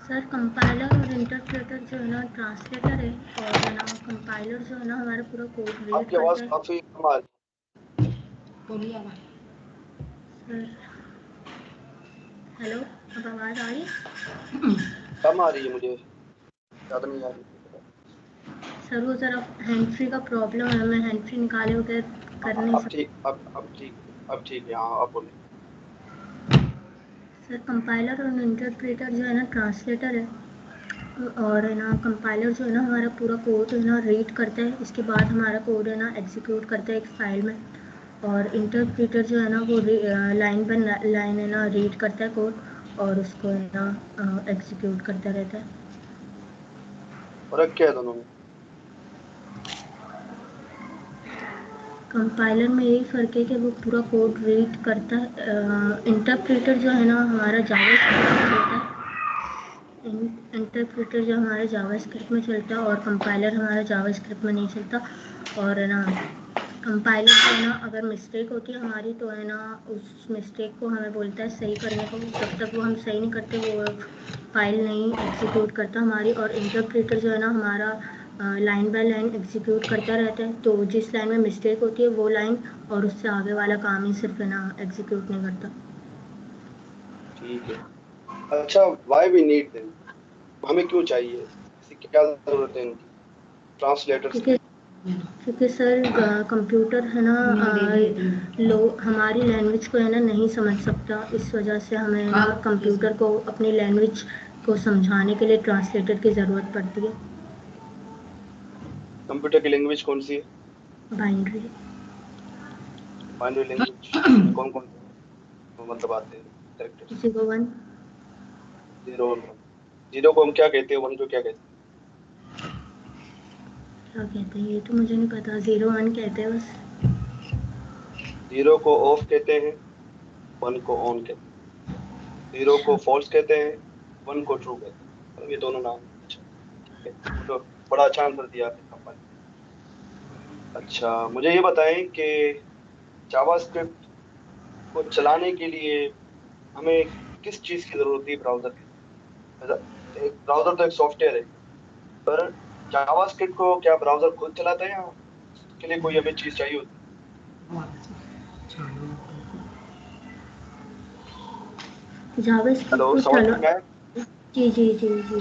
सर, कंपाइलर और इंटरप्रेटर जो है ना ट्रांसलेटर है, और है ना कंपाइलर जो है ना हमारा पूरा कोड हैं? रीड आपकी आवाज करता है। काफी कम आ रही बोलिए अब सर। हेलो, अब आवाज़ आ रही है? है, कम आ रही है, मुझे ज्यादा नहीं आ रही। सर वो ज़रा हैंड फ्री का प्रॉब्लम है, मैं हैंड फ्री निकाले बगैर कर नहीं अब सकती। ठीक, अब ठीक है, अब ठीक है, हाँ अब बोले। सर कंपाइलर और इंटरप्रेटर जो है ना ट्रांसलेटर है, और है ना कंपाइलर जो है ना हमारा पूरा कोड है ना रीड करता है, इसके बाद हमारा कोड है ना एग्जीक्यूट करता है एक फाइल में। और इंटरप्रेटर जो है ना वो लाइन बाय लाइन है ना रीड करता है कोड, और उसको है ना एग्जीक्यूट करता रहता है। फर्क क्या है दोनों में? कंपाइलर में यही फ़र्क है कि वो पूरा कोड रीड करता है। इंटरप्रेटर जो है ना हमारा जावास्क्रिप्ट में चलता है। इंटरप्रेटर जो हमारे जावास्क्रिप्ट में चलता है, और कंपाइलर हमारा जावास्क्रिप्ट में नहीं चलता। और है ना कंपाइलर जो है ना अगर मिस्टेक होती है हमारी, तो है ना उस मिस्टेक को हमें बोलता है सही करने को, जब तक वो हम सही नहीं करते वो फाइल नहीं एग्जीक्यूट करता हमारी। और इंटरप्रेटर जो है ना हमारा लाइन बाय लाइन एग्जीक्यूट करता रहता है, तो जिस लाइन में मिस्टेक होती है वो लाइन और उससे आगे वाला काम ही सिर्फ है ना एग्जीक्यूट नहीं करता। ठीक है। अच्छा वाई वी नीड देम, हमें क्यों चाहिए, इसकी क्या जरूरत है इनकी, ट्रांसलेटर्स क्योंकि की? क्योंकि सर कंप्यूटर है ना लोग हमारी लैंग्वेज को है ना नहीं समझ सकता, इस वजह से हमें है ना कंप्यूटर को अपनी लैंग्वेज को समझाने के लिए ट्रांसलेटर की ज़रूरत पड़ती है। कंप्यूटर की लैंग्वेज कौन सी है? बाइनरी। बाइनरी लैंग्वेज, उसमें कौन कौन से मतलब आते हैं कैरेक्टर्स? 01। 0 और 1। 0 को हम क्या कहते हैं, 1 को क्या कहते क्या कहते हैं ये तो मुझे नहीं पता, 01 कहते हैं बस। हैं? 0 को ऑफ कहते हैं, 1 को ऑन कहते हैं। 0 को अच्छा। फॉल्स कहते हैं, 1 को ट्रू कहते हैं, मतलब ये दोनों नाम। अच्छा ठीक है, वो तो बड़ा अच्छा आंसर दिया आपने कंपनी। अच्छा मुझे ये बताएं कि जावास्क्रिप्ट को चलाने के लिए हमें किस चीज़ की जरूरत है ब्राउजर के? एक ब्राउजर तो एक सॉफ्टवेयर है, पर जावास्क्रिप्ट को क्या ब्राउजर खुद चलाता है या उसके लिए कोई हमें चीज चाहिए होती जावास्क्रिप्ट हेलो को समझ चला में आया जी जी जी जी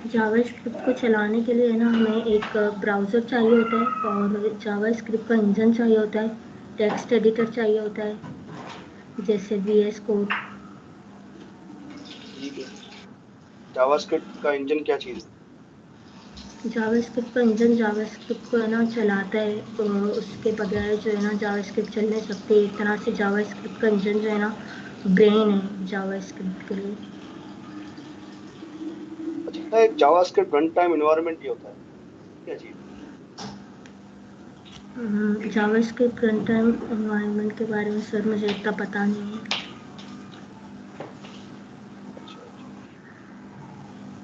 जावास्क्रिप्ट को चलाने के लिए ना हमें एक ब्राउज़र चाहिए होता है और जावास्क्रिप्ट का इंजन चाहिए होता है, टेक्स्ट एडिटर चाहिए होता है जैसे VS कोड। ठीक है जावास्क्रिप्ट का इंजन क्या चीज है जावास्क्रिप्ट का इंजन जावास्क्रिप्ट को है ना चलाता है, तो उसके बगैर जो है ना जावास्क्रिप्ट चल नहीं सकती। एक तरह से जावास्क्रिप्ट का इंजन जो है ना ब्रेन है जावास्क्रिप्ट के लिए। अच्छा एक जावास्क्रिप्ट रन टाइम एनवायरनमेंट भी होता है क्या चीज जावास्क्रिप्ट रन टाइम एनवायरनमेंट के बारे में सर मुझे इतना पता नहीं है।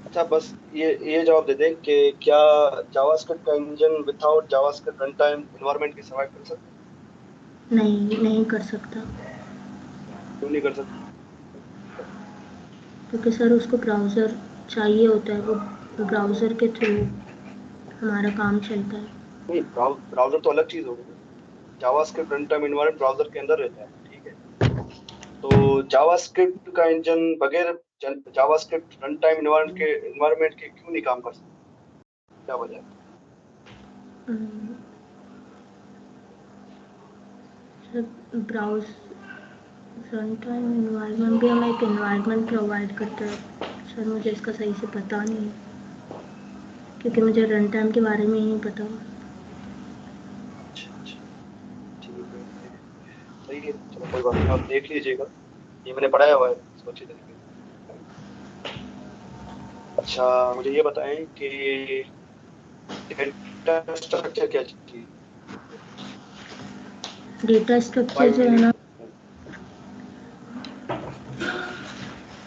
अच्छा बस ये जवाब दे दें कि क्या जावास्क्रिप्ट का engine without JavaScript run time environment के सर्वाइव कर सकता है नहीं कर सकता, क्यों नहीं कर सकता क्योंकि सर उसको ब्राउज़र चाहिए होता है, वो ब्राउज़र के थ्रू हमारा काम चलता है। नहीं ब्राउजर तो अलग चीज होगी JavaScript run time environment browser के अंदर रहता है ठीक है तो जावास्क्रिप्ट का इंजन बगैर जावास्क्रिप्ट रन टाइम एनवायरनमेंट के क्यों नहीं काम कर सकता क्या वजह है sir browse run time environment भी हमें एक एनवायरनमेंट प्रोवाइड करता है। सर मुझे इसका सही से पता नहीं है क्योंकि मुझे रन टाइम के बारे में ही नहीं पता। अच्छा ठीक है सही है चलो कोई बात नहीं आप देख लीजिएगा ये मैंने पढ़ाया हुआ है इसको अच्छी तरीके से अच्छा मुझे ये बताएं कि डेटा स्ट्रक्चर क्या चीज डेटा स्ट्रक्चर जो है ना,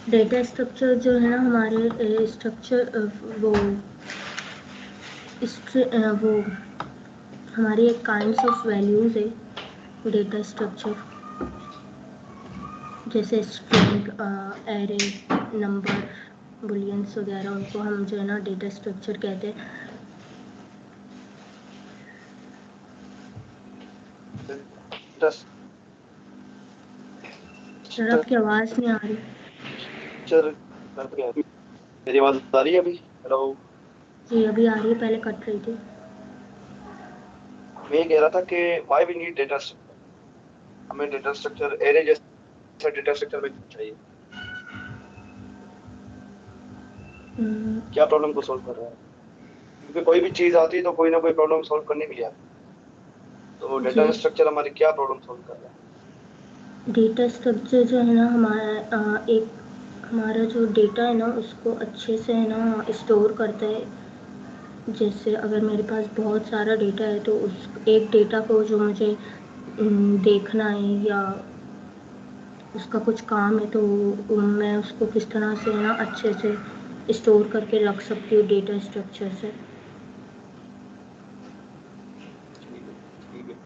डेटा स्ट्रक्चर जो है ना हमारे स्ट्रक्चर वो हमारी एक काइंड्स ऑफ वैल्यूज़ है डेटा स्ट्रक्चर, जैसे स्ट्रिंग, एरे, नंबर, बुलियंस वगैरह, उनको हम जो है ना डेटा स्ट्रक्चर कहते हैं। सर आपकी आवाज़ नहीं आ रही। मेरी आवाज आ रही है अभी हेलो जी अभी आ रही है, पहले कट रही थी। मैं ये कह रहा था कि why we need data structure हमें डेटा स्ट्रक्चर एरे जैसा डेटा स्ट्रक्चर में चाहिए क्या प्रॉब्लम को सॉल्व कर रहा है क्योंकि कोई भी चीज आती है तो कोई ना कोई प्रॉब्लम सॉल्व करने के लिए आती है तो डेटा स्ट्रक्चर हमारी क्या प्रॉब्लम सॉल्व कर रहा है डेटा स्ट्रक्चर जो है ना हमारा जो डेटा है ना उसको अच्छे से है ना स्टोर करता है। जैसे अगर मेरे पास बहुत सारा डेटा है तो उस एक डेटा को जो मुझे देखना है या उसका कुछ काम है तो मैं उसको किस तरह से ना अच्छे से स्टोर करके रख सकती हूँ डेटा स्ट्रक्चर से। ठीक है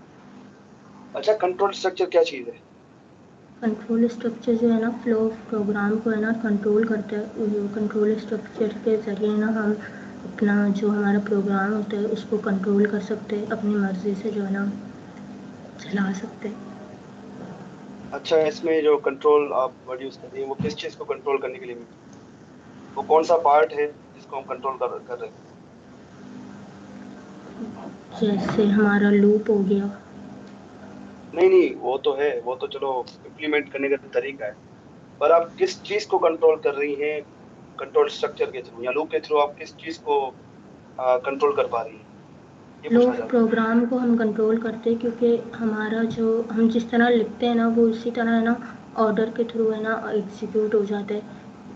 अच्छा कंट्रोल स्ट्रक्चर क्या चीज है कंट्रोल स्ट्रक्चर जो है ना फ्लो ऑफ प्रोग्राम को है ना कंट्रोल करता है। कंट्रोल स्ट्रक्चर के ज़रिए ना हम अपना जो हमारा प्रोग्राम होता है उसको कंट्रोल कर सकते हैं, अपनी मर्ज़ी से जो है ना चला सकते हैं। अच्छा इसमें जो कंट्रोल आप वर्ड यूज कर रही हैं वो किस चीज को कंट्रोल करने के लिए यूज वो कौन सा पार्ट है जिसको हम कंट्रोल कर रहे हैं जैसे हमारा लूप हो गया। नहीं वो तो है वो तो चलो इम्प्लीमेंट करने का तरीका है पर आप किस चीज को कंट्रोल कर रही हैं कंट्रोल स्ट्रक्चर के थ्रू या लूप के थ्रू आप किस चीज को कंट्रोल कर पा रही हैं ये फ्लो पूछना ऑफ चाहता प्रोग्राम को हम कंट्रोल करते हैं क्योंकि हमारा जो हम जिस तरह लिखते हैं ना वो उसी तरह है ना ऑर्डर के थ्रू है ना एग्जीक्यूट हो जाता है।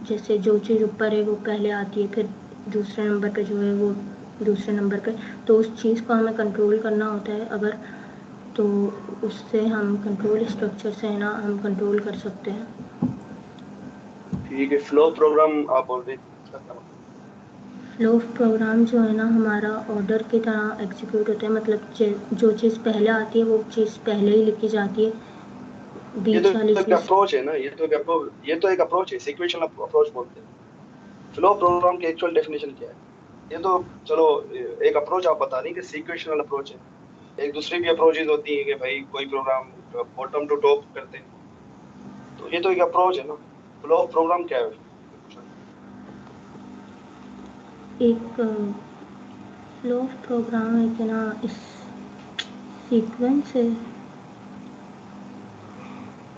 जैसे जो चीज़ ऊपर है वो पहले आती है, फिर दूसरे नंबर पे जो है वो दूसरे नंबर पे, तो उस चीज़ को हमें कंट्रोल करना होता है अगर, तो उससे हम कंट्रोल स्ट्रक्चर से है ना हम कंट्रोल कर सकते हैं। ठीक है फ्लो प्रोग्राम आप बोल रही थी इसका क्या मतलब फ्लो ऑफ प्रोग्राम जो है ना हमारा ऑर्डर की तरह एग्जीक्यूट होता है, मतलब जो चीज़ पहले आती है वो चीज़ पहले ही लिखी जाती है, ये बीच वाली तो एक चीज़। अप्रोच है ना ये तो एक अप्रोच है सिक्वेंशियल अप्रोच बोलते हैं फ्लो प्रोग्राम की एक्चुअल डेफिनेशन क्या है ये तो चलो एक अप्रोच आप बता रही कि सीक्वेंशियल अप्रोच है, एक दूसरी भी अप्रोचेज होती है कि भाई कोई प्रोग्राम बॉटम टू टॉप करते हैं, तो ये तो एक अप्रोच है ना। फ्लो ऑफ प्रोग्राम क्या है? एक फ्लो ऑफ प्रोग्राम है कि ना इस सीक्वेंस है,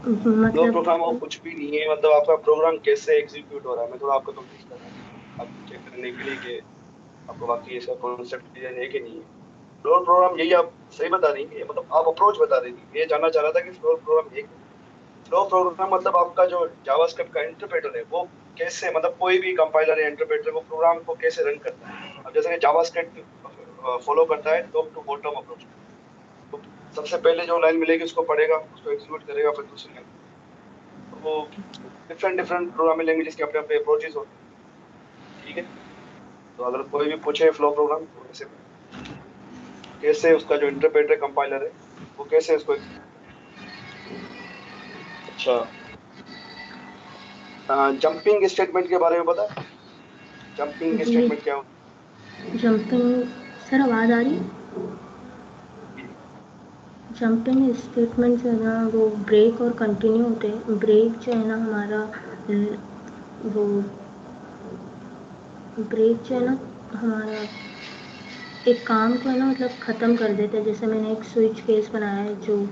फ्लो मतलब प्रोग्राम और कुछ भी नहीं है, मतलब आपका प्रोग्राम कैसे एग्जीक्यूट हो रहा है, मैं थोड़ा आपको कंफ्यूज कर रहा हूँ आपको चेक करने के लिए कि आपको वाकई इसका कॉन्सेप्ट क्लियर है कि नहीं है। फ्लोर प्रोग्राम यही आप सही बता रही हैं, मतलब आप अप्रोच बता रही थी, ये जानना चाह रहा था कि फ्लोर प्रोग्राम एक फ्लो प्रोग्राम मतलब आपका जो जावास्क्रिप्ट का इंटरप्रेटर है वो कैसे, मतलब कोई भी कंपाइलर या इंटरप्रेटर वो प्रोग्राम को कैसे रन करता है। अब जैसे कि जावास्क्रिप्ट फॉलो करता है टॉप टू बॉटम अप्रोच, तो सबसे पहले जो लाइन मिलेगी उसको पढ़ेगा, उसको एग्जीक्यूट करेगा, फिर दूसरी लाइन, तो वो डिफरेंट डिफरेंट प्रोग्रामिंग लैंग्वेजेस के अपने अपने अप्रोचेस होते हैं। ठीक है, तो अगर कोई भी पूछे फ्लो प्रोग्राम तो ऐसे कैसे उसका जो इंटरप्रेटर कंपाइलर है वो कैसे उसको एग्जीक्यूट करे। अच्छा, जंपिंग स्टेटमेंट के बारे में पता है? जंपिंग जी स्टेटमेंट क्या होता जंपिंग। सर आवाज़ आ रही है? है? जंपिंग स्टेटमेंट जो है ना वो ब्रेक और कंटिन्यू होते हैं। ब्रेक जो है ना हमारा वो ब्रेक जो है ना हमारा एक काम को है ना मतलब ख़त्म कर देता है। जैसे मैंने एक स्विच केस बनाया है, जो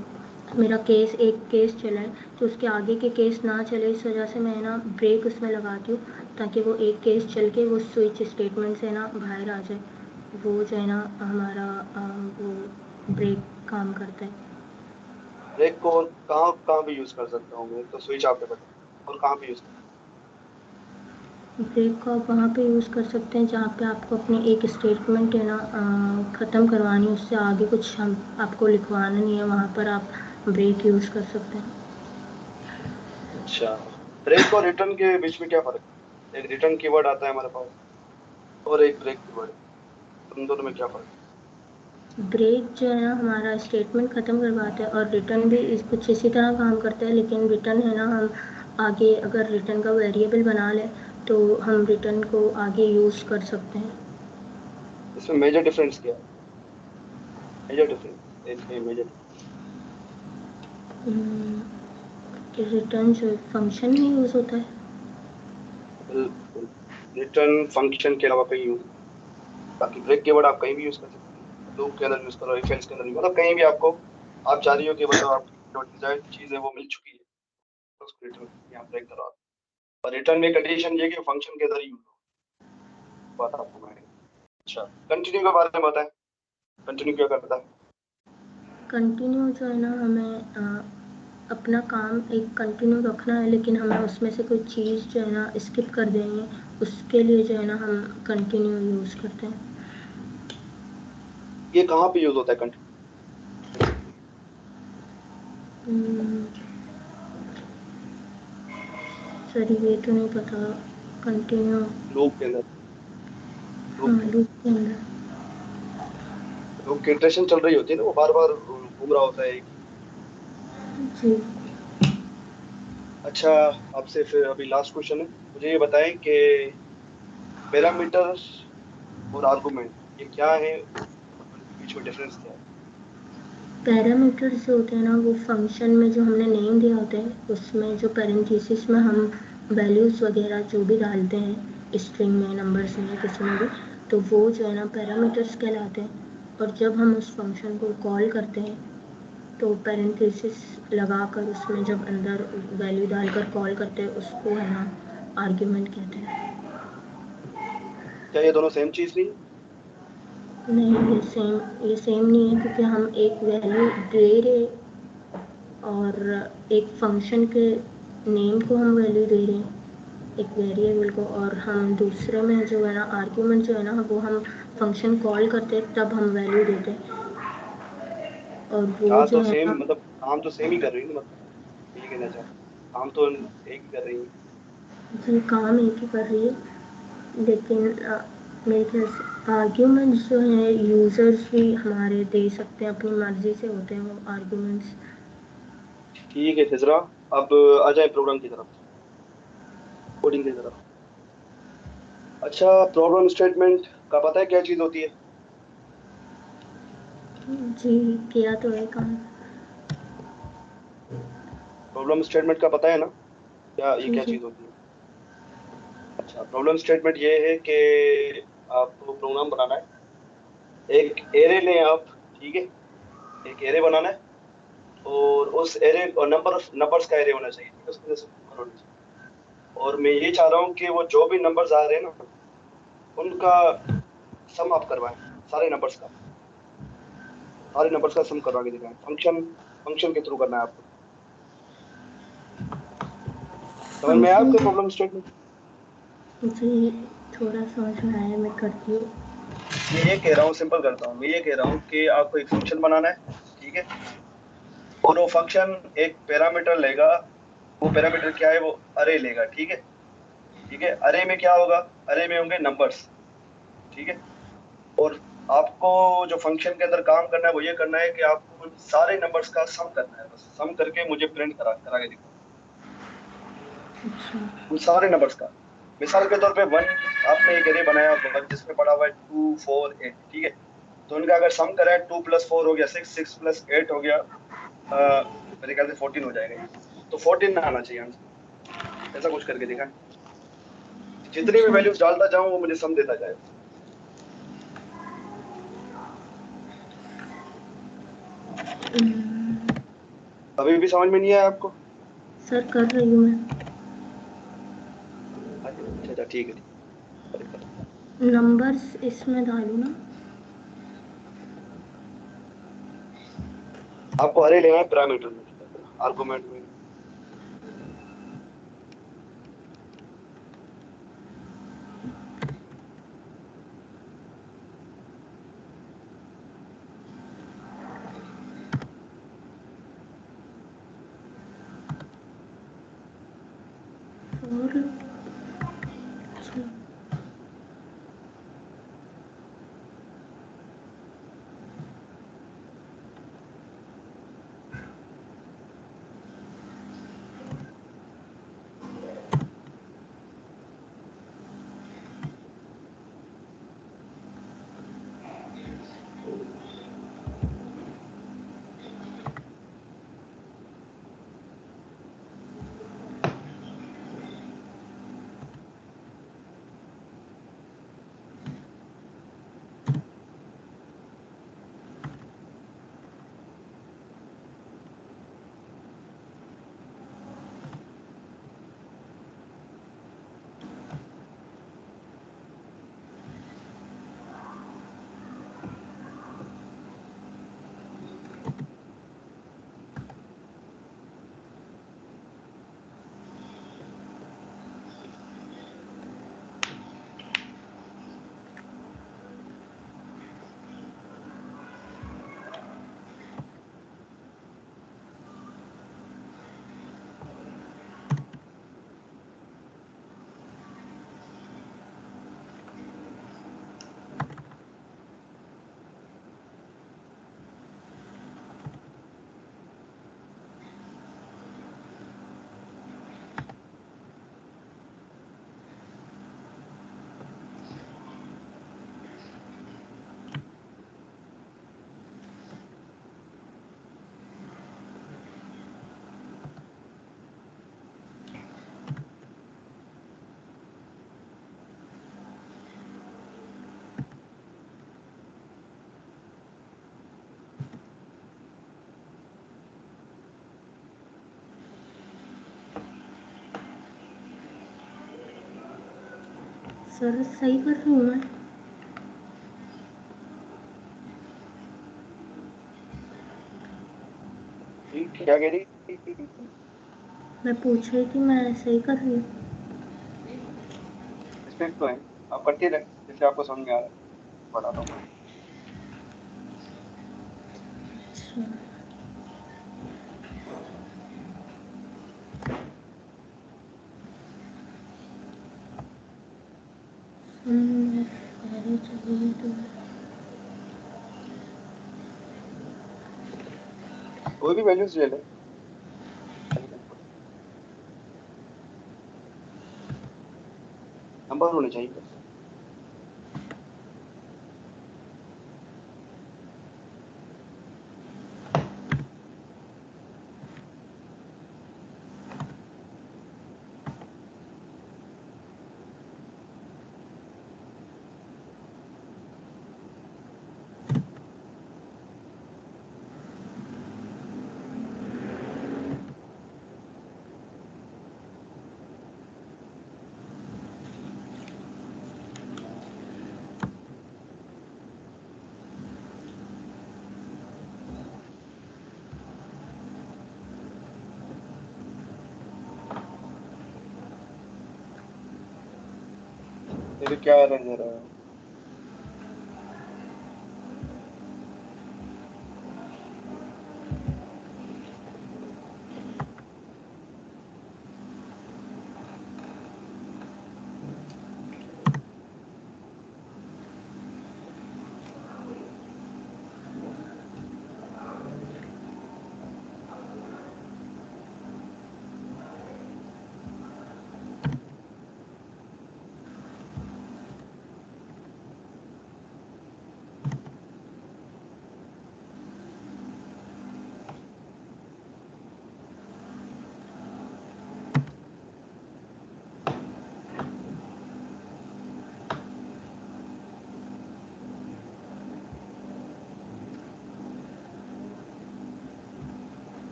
मेरा केस एक केस चला है तो उसके आगे के केस ना चले, इस वजह से मैं ना ब्रेक उसमें लगाती हूँ ताकि वो एक केस चल के वो स्विच स्टेटमेंट से ना बाहर आ जाए। वो जो है ना हमारा वो ब्रेक काम करता है। ब्रेक को और कहाँ कहाँ भी यूज कर सकता हूँ मैं, तो स्विच आपने बताया, और कहाँ पे यूज कर? ब्रेक को आप वहाँ पे यूज़ कर सकते हैं जहाँ पे आपको अपनी एक स्टेटमेंट है ना ख़त्म करवानी, उससे आगे कुछ हम आपको लिखवाना नहीं है, वहाँ पर आप ब्रेक यूज़ कर सकते हैं। अच्छा, ब्रेक और रिटर्न के बीच में क्या फर्क है? एक रिटर्न कीवर्ड आता है हमारे पास और एक ब्रेक कीवर्ड है, उन दोनों में क्या फर्क ब्रेक जो है ना हमारा स्टेटमेंट ख़त्म करवाता है और रिटर्न भी कुछ इसी तरह काम करता है, लेकिन रिटर्न है ना हम आगे अगर रिटर्न का वेरिएबल बना लें तो हम रिटर्न को आगे यूज़ कर सकते हैं। है? इसमें मेजर डिफरेंस क्या है? मेजर डिफरेंस, एक मेजर रिटर्न जो फंक्शन में यूज़ होता है। बिल्कुल, रिटर्न फंक्शन के अलावा कहीं यूज, बाकी ब्रेक कीवर्ड आप कहीं भी यूज कर सकते हैं, लूप के अंदर यूज करो, इफ एल्स के अंदर, मतलब कहीं भी आपको, आप चाह रही हो कि मतलब आपकी जो डिजायर्ड चीज है वो मिल चुकी है, तो उसको रिटर्न यहाँ ब्रेक करो आप। और रिटर्न में कंडीशन ये कि फंक्शन के अंदर यूज हो, बात आपको मैं। अच्छा, कंटिन्यू के बारे में बताएं, कंटिन्यू क्या करता है? कंटिन्यू जो है ना हमें अपना काम एक कंटिन्यू रखना है, लेकिन हमें उसमें से कोई चीज़ जो है ना स्किप कर देनी है, उसके लिए जो है ना हम कंटिन्यू यूज़ करते हैं। ये कहाँ पे यूज होता है कंटिन्यू? सर ये तो नहीं पता। कंटिन्यू। लूप के अंदर, हाँ, लूप के अंदर, लूप के अंदर। लूप की इटरेशन चल रही होती है ना, वो बार बार घूम रहा होता है एक। जी। अच्छा, आपसे फिर अभी लास्ट क्वेश्चन है, मुझे ये बताएं कि पैरामीटर्स और आर्गुमेंट ये क्या है, और इनके बीच में डिफरेंस क्या है? पैरामीटर्स जो होते हैं ना वो फंक्शन में जो हमने नेम दिया होता है उसमें जो पैरेंथेसिस में हम वैल्यूज़ वगैरह जो भी डालते हैं स्ट्रिंग में, नंबर्स में, किसी में भी, तो वो जो है ना पैरामीटर्स कहलाते हैं। और जब हम उस फंक्शन को कॉल करते हैं तो पैरेंथेसिस लगाकर उसमें जब अंदर वैल्यू डालकर कॉल करते हैं उसको है ना आर्ग्यूमेंट कहते हैं। क्या ये दोनों सेम चीज नहीं? नहीं, ये सेम नहीं है, क्योंकि हम एक वैल्यू दे रहे और एक फंक्शन के नेम को हम वैल्यू दे रहे हैं, एक वेरिएबल को, और हम दूसरे में जो है ना आर्ग्यूमेंट जो है ना वो हम फंक्शन कॉल करते हैं तब हम वैल्यू देते हैं। और वो हाँ, जो तो है सेम ना मतलब काम तो सेम ही कर रही है ना, मतलब ये कहना चाह रहा हूँ। काम तो एक ही कर रही है। जी काम एक ही कर रही है, लेकिन मेरे ख्याल से आर्ग्यूमेंट्स जो हैं यूज़र्स भी हमारे दे सकते हैं, अपनी मर्ज़ी से होते हैं वो आर्ग्यूमेंट्स। ठीक है खिजरा, अब आ जाए प्रोग्राम की तरफ, कोडिंग की तरफ। अच्छा, प्रॉब्लम स्टेटमेंट का पता है क्या चीज होती है? जी किया तो है काम। प्रॉब्लम स्टेटमेंट का पता है ना, क्या ये जी क्या जी। चीज होती है? अच्छा, प्रॉब्लम स्टेटमेंट ये है कि आपको प्रोग्राम बनाना है, एक एरे लें आप, ठीक है, एक एरे बनाना है, और उस एरे और नंबर्स का एरे होना चाहिए, ठीक है, उसके अंदर सिर्फ नंबर होने चाहिए। और मैं ये चाह रहा हूँ कि वो जो भी नंबर्स आ रहे हैं ना, उनका सम आप करवाएं, सारे नंबर्स का, सारे नंबर्स का सम करवा के दिखाएं। फंक्शन फंक्शन के थ्रू करना है आपको। समझ में आया फंक्शन आपको के, प्रॉब्लम स्टेटमेंट? जी थोड़ा समझ में आया, मैं करती हूँ। मैं ये कह रहा हूँ, सिंपल करता हूँ, मैं ये कह रहा हूँ कि आपको एक फंक्शन बनाना है, ठीक है, और वो फंक्शन एक पैरामीटर लेगा। वो पैरामीटर क्या है? वो अरे लेगा, ठीक है, ठीक है। अरे में क्या होगा? अरे में होंगे नंबर्स, ठीक है। और आपको जो फंक्शन के अंदर काम करना है वो ये करना है कि आपको उन सारे नंबर्स का सम करना है, बस सम करके मुझे प्रिंट करा करा के दिखाओ अच्छा उन सारे नंबर्स का। मिसाल के तौर पे वन, आपने एक एरे बनाया वन जिसमें पड़ा हुआ है 2 4 8, ठीक है, तो उनका अगर सम करें 2 + 4 हो गया 6, 6 + 8 हो गया, मेरे ख्याल से 14 हो जाएगा ये। तो 14 आना चाहिए आंसर। ऐसा कुछ करके दिखाएं, जितनी भी अच्छा। वैल्यूज डालता जाऊं वो मुझे सम देता जाए। अभी भी समझ में नहीं आया आपको? सर कर रही हूँ मैं। अच्छा अच्छा, ठीक है, ठीक है। नंबर्स इसमें डालूँ ना? आपको अरे लेना है पैरामीटर में, आर्गुमेंट में। और अच्छा, सर सही कर रही हूँ मैं? क्या कह रही? मैं पूछ रही थी मैं सही कर रही हूँ? रिस्पेक्ट तो है, आप करते रहे जैसे आपको समझ में आ रहा है, बताता हूँ। अच्छा। अरे चलिए तो कोई भी वैल्यूज ले ले, नंबर होने चाहिए बस। अभी क्या एरर दे रहा है?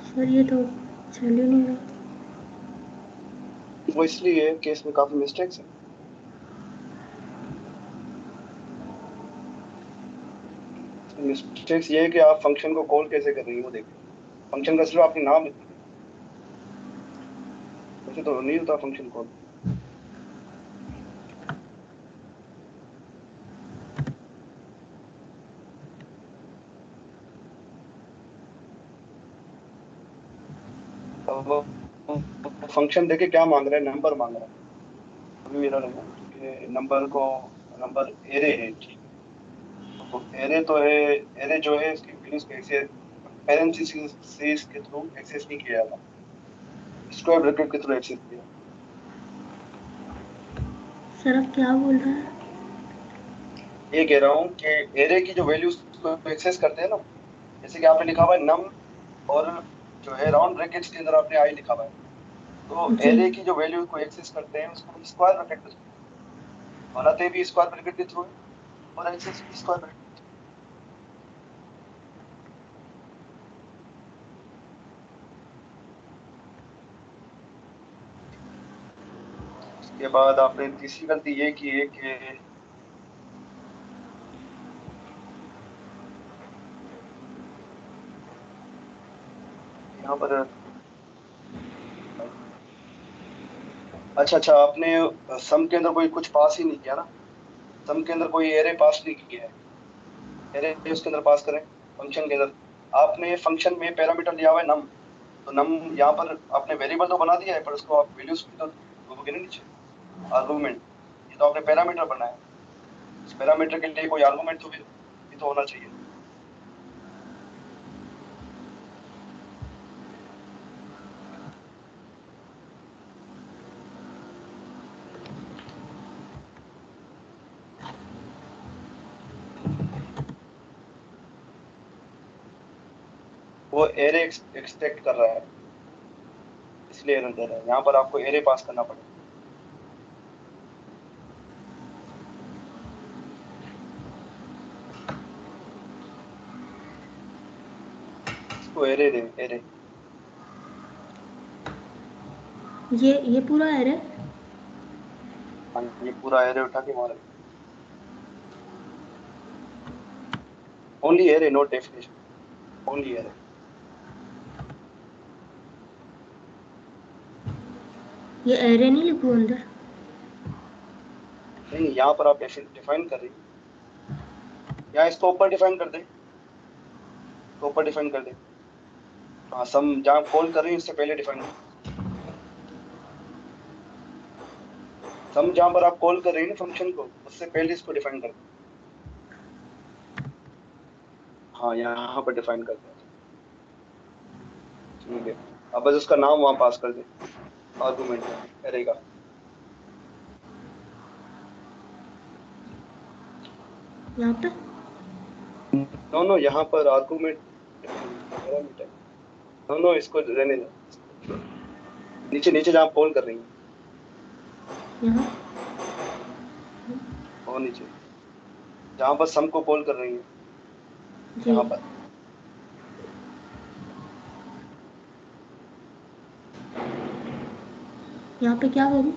सर ये तो चल ही नहीं रहा। वो इसलिए कि इसमें काफी मिस्टेक्स है। मिस्टेक्स ये है कि आप फंक्शन को कॉल कैसे कर रही हो, वो देखिए। फंक्शन का सिर्फ आपने नाम लिख दिया, वैसे तो नहीं होता फंक्शन कॉल। अब फंक्शन देखे क्या मांग रहा है, नंबर मांग रहा है। अभी मेरा नहीं है क्योंकि नंबर एरे है, ठीक है। तो एरे तो है, एरे जो है इसकी वैल्यूज कैसे पैरेंथेसिस के थ्रू एक्सेस नहीं किया जाता, स्क्वायर ब्रैकेट के थ्रू एक्सेस किया। सर अब क्या बोल रहा है? ये कह रहा हूँ कि एरे की जो वैल्यूज को एक्सेस करते हैं ना, जैसे कि आपने लिखा हुआ है नम, और जो है राउंड ब्रैकेट्स के अंदर आपने आई लिखा हुआ है, तो जी। एरे की जो वैल्यू को एक्सेस करते हैं उसको स्क्वायर ब्रैकेट के थ्रू बनाते भी स्क्वायर ब्रैकेट के थ्रू है, और एक्सेस भी स्क्वायर ब्रैकेट। उसके बाद आपने तीसरी गलती ये की है कि यहाँ पर अच्छा आपने सम के अंदर कोई कुछ पास ही नहीं किया ना, सम के अंदर कोई एरे पास नहीं किया है। एरे उसके अंदर पास करें फंक्शन के अंदर। आपने फंक्शन में पैरामीटर दिया हुआ है नम, तो नम यहाँ पर आपने वेरिएबल तो बना दिया है, पर उसको आप वैल्यूज भी तो दोगे ना नीचे, आर्गुमेंट। ये तो आपने पैरामीटर बनाया है, इस पैरामीटर के लिए कोई आर्गुमेंट तो भी तो होना चाहिए। वो एरे एक्सपेक्ट कर रहा है, इसलिए एरर दे रहा है। यहाँ पर आपको एरे पास करना पड़ेगा। इसको एरे दे, एरे। ये पूरा एरे? हाँ, ये पूरा एरे उठा के मारे। Only array, note definition, only array. ये एरे नहीं लिखूं अंदर? नहीं, यहाँ पर आप डिफाइन कर रही है, यहाँ इसको ऊपर डिफाइन कर दे, इसको ऊपर डिफाइन कर दे। हाँ, सम जहाँ कॉल कर रही है उससे पहले डिफाइन कर, सम जहाँ पर आप कॉल कर रही है ना फंक्शन को, उससे पहले इसको डिफाइन कर दे। हाँ, यहाँ पर डिफाइन कर दे, ठीक है। अब बस उसका नाम वहाँ पास कर दे आर्गुमेंट में एरे का। यहाँ पे? नो, यहाँ पर आर्गुमेंट पैरामीटर, नो इसको रहने दो। नीचे नीचे जहाँ कॉल कर रही है, यहाँ होनी चाहिए जहाँ पर सम को कॉल कर रही है, जी यहाँ पर यहाँ पे क्या करूँ?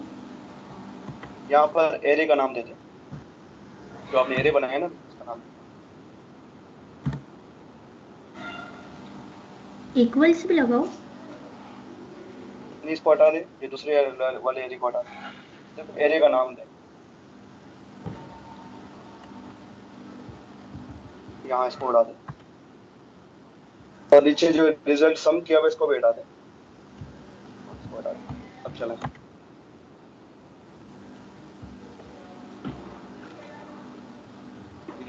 यहाँ पर एरे का नाम दे दे, जो आपने एरे बनाया ना उसका नाम दे। इक्वल्स भी लगाओ? नहीं, इसको हटा दे, ये दूसरे वाले एरे को हटा दे, सिर्फ एरे का नाम दे। यहाँ इसको उड़ा दे और नीचे जो रिजल्ट सम किया हुआ इसको भी हटा दे, इसको हटा दे। अब चला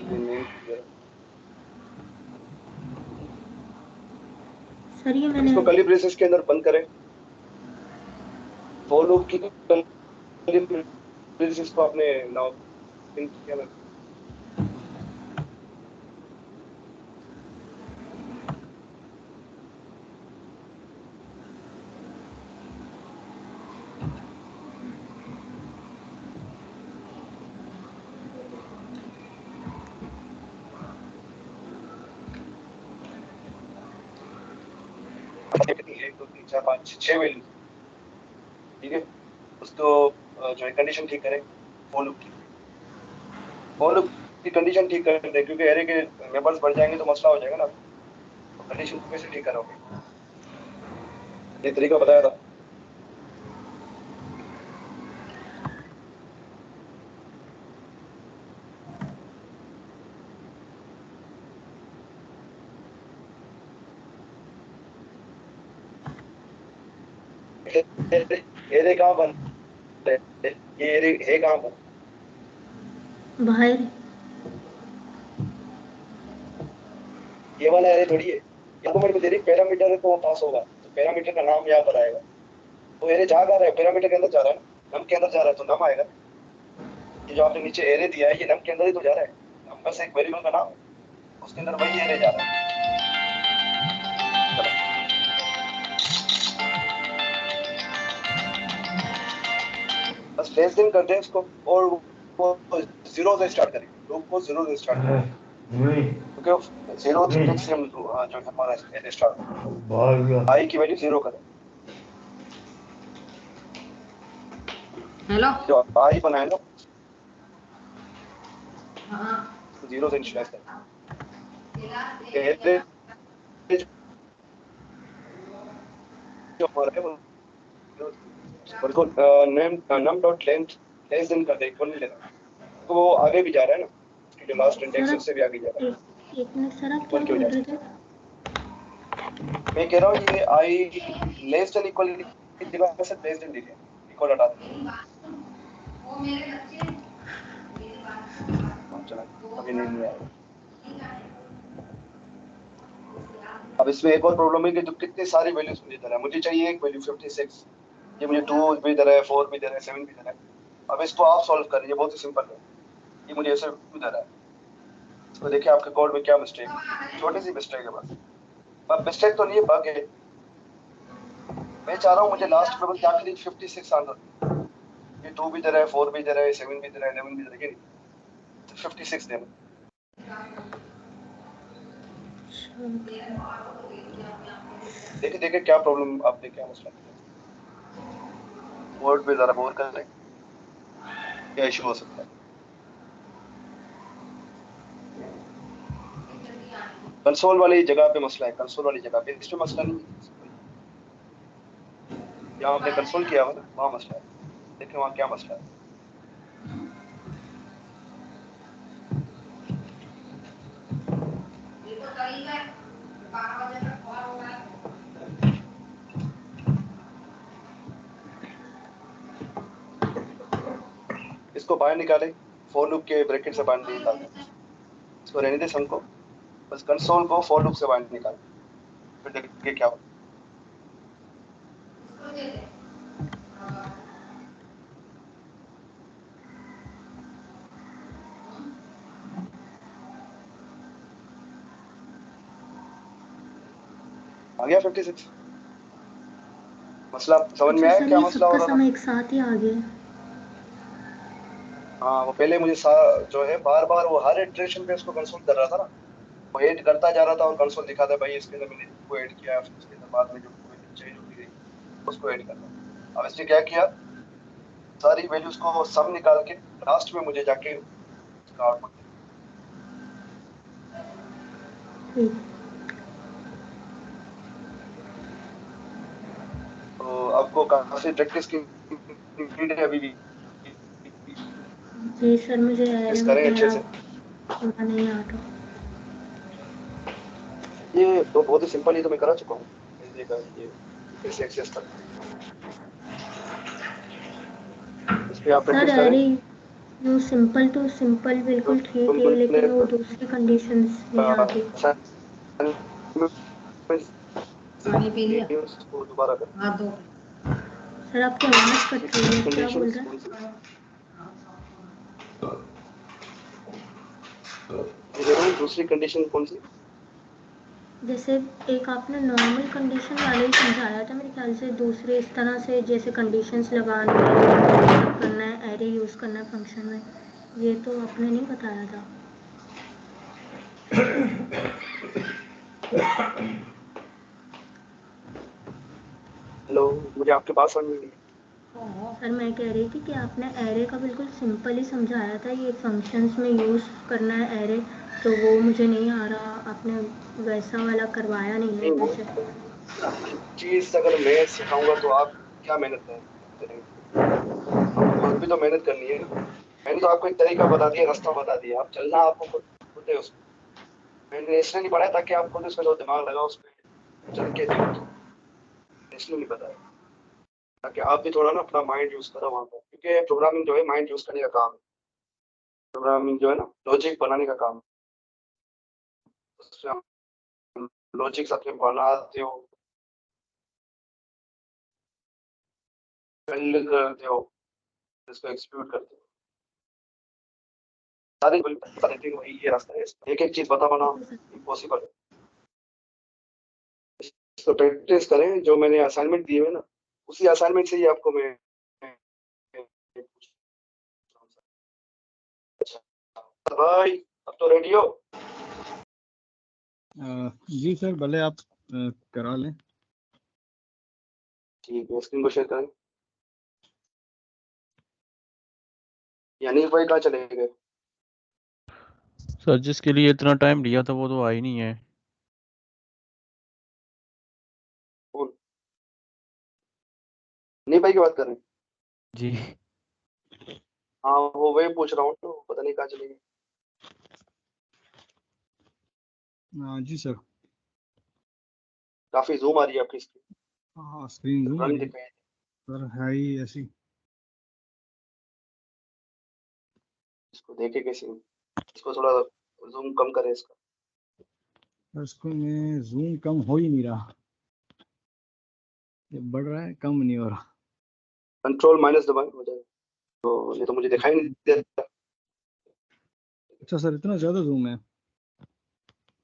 नेम क्लियर। सर ये मैंने इसको कर्ली ब्रेसेस के अंदर बंद करें। फॉर लूप की कर्ली ब्रेसेस को आपने नाउ किया ना, एक दो तीन चार पाँच छह वैल्यू, ठीक है। उसको जो है कंडीशन ठीक करें, फॉर लूप की कंडीशन ठीक कर दे, क्योंकि एरे के मेंबर्स बढ़ जाएंगे तो मसला हो जाएगा ना। तो कंडीशन को कैसे ठीक करोगे, ये तरीका बताया था। एरे कहाँ बन है? ये एरे है कहाँ पर? बाहर ये वाला एरे थोड़ी है, यहाँ पर तेरी पैरामीटर है तो वो पास होगा, तो पैरामीटर का नाम यहाँ पर आएगा। तो एरे जा रहा है, पैरामीटर के अंदर जा रहा है ना, नम के अंदर जा रहा है तो नाम आएगा। ये जो आपने नीचे एरे दिया है ये नम के अंदर ही तो जा रहा है, नम बस एक वेरिएबल का नाम है, उसके अंदर वही एरे जा रहा है। बस लेस देन कर दें इसको और वो जीरो से स्टार्ट करें, लूप को जीरो से स्टार्ट करें, क्योंकि जीरो से हम जो हमारा एरे स्टार्ट आई की वैल्यू जीरो करें। हेलो जो आई बनाए ना हाँ जीरो से इनिशियलाइज करें। एरे जो हमारा है वो उसको num dot length less than कर दे, इक्वल नहीं लेना, तो वो आगे भी जा रहा है ना, उसकी जो लास्ट इंडेक्स है उससे भी आगे जा रहा है। एक मिनट सर, आप क्या इक्वल की बोल वजह रहे से थे? मैं कह रहा हूँ ये आई लेस देन इक्वल की जगह से लेस देन लिखे, इक्वल हटा दे। चला अभी नहीं आया। अब इसमें एक और प्रॉब्लम है कि जो कितनी सारी वैल्यूज मुझे दे रहा है, मुझे चाहिए एक वैल्यू 56, ये मुझे 2 भी दे रहा है, 4 भी दे रहा है, 7 भी दे रहा है। अब इसको आप सॉल्व करिए, बहुत ही सिंपल है, ये मुझे ऐसे क्यों दे रहा है। इसको देखिए आपके कोड में क्या मिस्टेक है, छोटी सी मिस्टेक है बस, अब मिस्टेक तो नहीं है, बग है। मैं चाह रहा हूँ मुझे लास्ट में बस आखिरी 56 आंसर, ये 2 भी दे रहा है, 4 भी दे रहा है, 7 भी दे रहा है, 11 भी दे रहा है, 56 देना। देखिए देखिए क्या प्रॉब्लम, आपने क्या मसला बोर्ड पे जरा बोर कर रहे हैं, क्या इशू हो सकता है। कंसोल वाली जगह पे मसला है, कंसोल वाली जगह पे, इस पे मसला नहीं है। जहाँ आपने कंसोल किया हुआ ना वहाँ मसला है, देखिए वहाँ क्या मसला है। इसको बाहर निकाले, फॉर लूप के ब्रैकेट से बाहर निकाल दें, इसको रहने दे सम को, बस कंसोल को फॉर लूप से बाहर निकाल, फिर देखिए क्या होता है। आ गया 56 मसला समझ में अच्छा आया, सर, क्या ये मसला हो सबका रहा था। समय एक साथ ही आ गया। हाँ वो पहले मुझे जो है बार बार वो हर इटरेशन पे उसको कंसोल कर रहा था ना, वो ऐड करता जा रहा था और कंसोल दिखाता भाई इसके अंदर मैंने को ऐड किया, फिर उसके अंदर बाद में जो वैल्यू चेंज होती गई उसको ऐड करना। अब इसने क्या किया, सारी वैल्यूज को सम निकाल के लास्ट में मुझे जाके उसका आउटपुट दे। ठीक। तो आपको काफी प्रैक्टिस की नीड है अभी भी। जी सर, मुझे प्रैक्टिस करें अच्छे से। पूरा नहीं आता। ये तो बहुत ही सिंपल ही तो मैं करा चुका हूँ, ये कैसे एक्सेस करना है इस पे आप सर प्रैक्टिस करें। अरे वो सिंपल तो सिंपल बिल्कुल ठीक है, लेकिन वो दूसरी कंडीशंस नहीं आती। पानी पी लिया? उसको दोबारा करें। हाथ धो। सर आपकी आवाज़ कट रही है, क्या बोल रहे हैं? दूसरी कंडीशन कौन सी? जैसे एक आपने नॉर्मल कंडीशन वाले ही समझाया था मेरे ख्याल से, दूसरे इस तरह से जैसे कंडीशंस लगाना करना है, एरे यूज़ करना है फंक्शन में, ये तो आपने नहीं बताया था। हेलो, मुझे आपके पास समझ नहीं। सर मैं कह रही थी कि आपने एरे का बिल्कुल सिंपल ही समझाया था, ये फंक्शंस में यूज़ करना है एरे, तो वो मुझे नहीं आ रहा, आपने वैसा वाला करवाया नहीं है वैसे। चीज अगर मैं सिखाऊंगा तो आप क्या मेहनत करेंगे? आपको खुद भी तो मेहनत करनी है ना। मैंने तो आपको एक तरीका बता दिया, रास्ता बता दिया, आप चलना आपको खुद है उसमें। मैंने इसलिए नहीं पढ़ाया ताकि आप खुद उसमें तो दिमाग लगाओ, उस पर चल के देखो, इसलिए नहीं बताया ताकि आप भी थोड़ा ना अपना माइंड यूज करो वहाँ पर, क्योंकि प्रोग्रामिंग जो है माइंड यूज करने का काम है। प्रोग्रामिंग जो है ना लॉजिक बनाने का काम है, उसमें लॉजिक सबसे बनाते हो, बिल्ड करते हो, इसको एक्सक्यूट करते हो, सारी वही ये रास्ता है। एक एक चीज बता बना इम्पॉसिबल है। इसको प्रैक्टिस करें, जो मैंने असाइनमेंट दिए हुए ना उसी असाइनमेंट से ही आपको मैं अच्छा भाई अब तो रेडी हो? जी सर, भले आप करा लें। ठीक है, स्क्रीन को शेयर करें। यानी भाई कहाँ चले गए? सर जिसके लिए इतना टाइम लिया था वो तो आ ही नहीं है। कौन? नहीं भाई की बात कर रहे हैं? जी हाँ वो वही पूछ रहा हूँ, तो पता नहीं कहाँ चले गए। जी सर। काफी जूम आ रही है आपकी स्क्रीन, हाँ स्क्रीन जूम आ रंग रही है दिखाई सर, है ही ऐसी। इसको देखे कैसे, इसको थोड़ा जूम कम करें इसका। सर इसको में जूम कम हो ही नहीं रहा, ये बढ़ रहा है कम नहीं हो रहा। कंट्रोल माइनस दबाएं हो जाएगा, तो ये तो मुझे दिखाई नहीं देता। अच्छा सर, इतना ज़्यादा जूम है?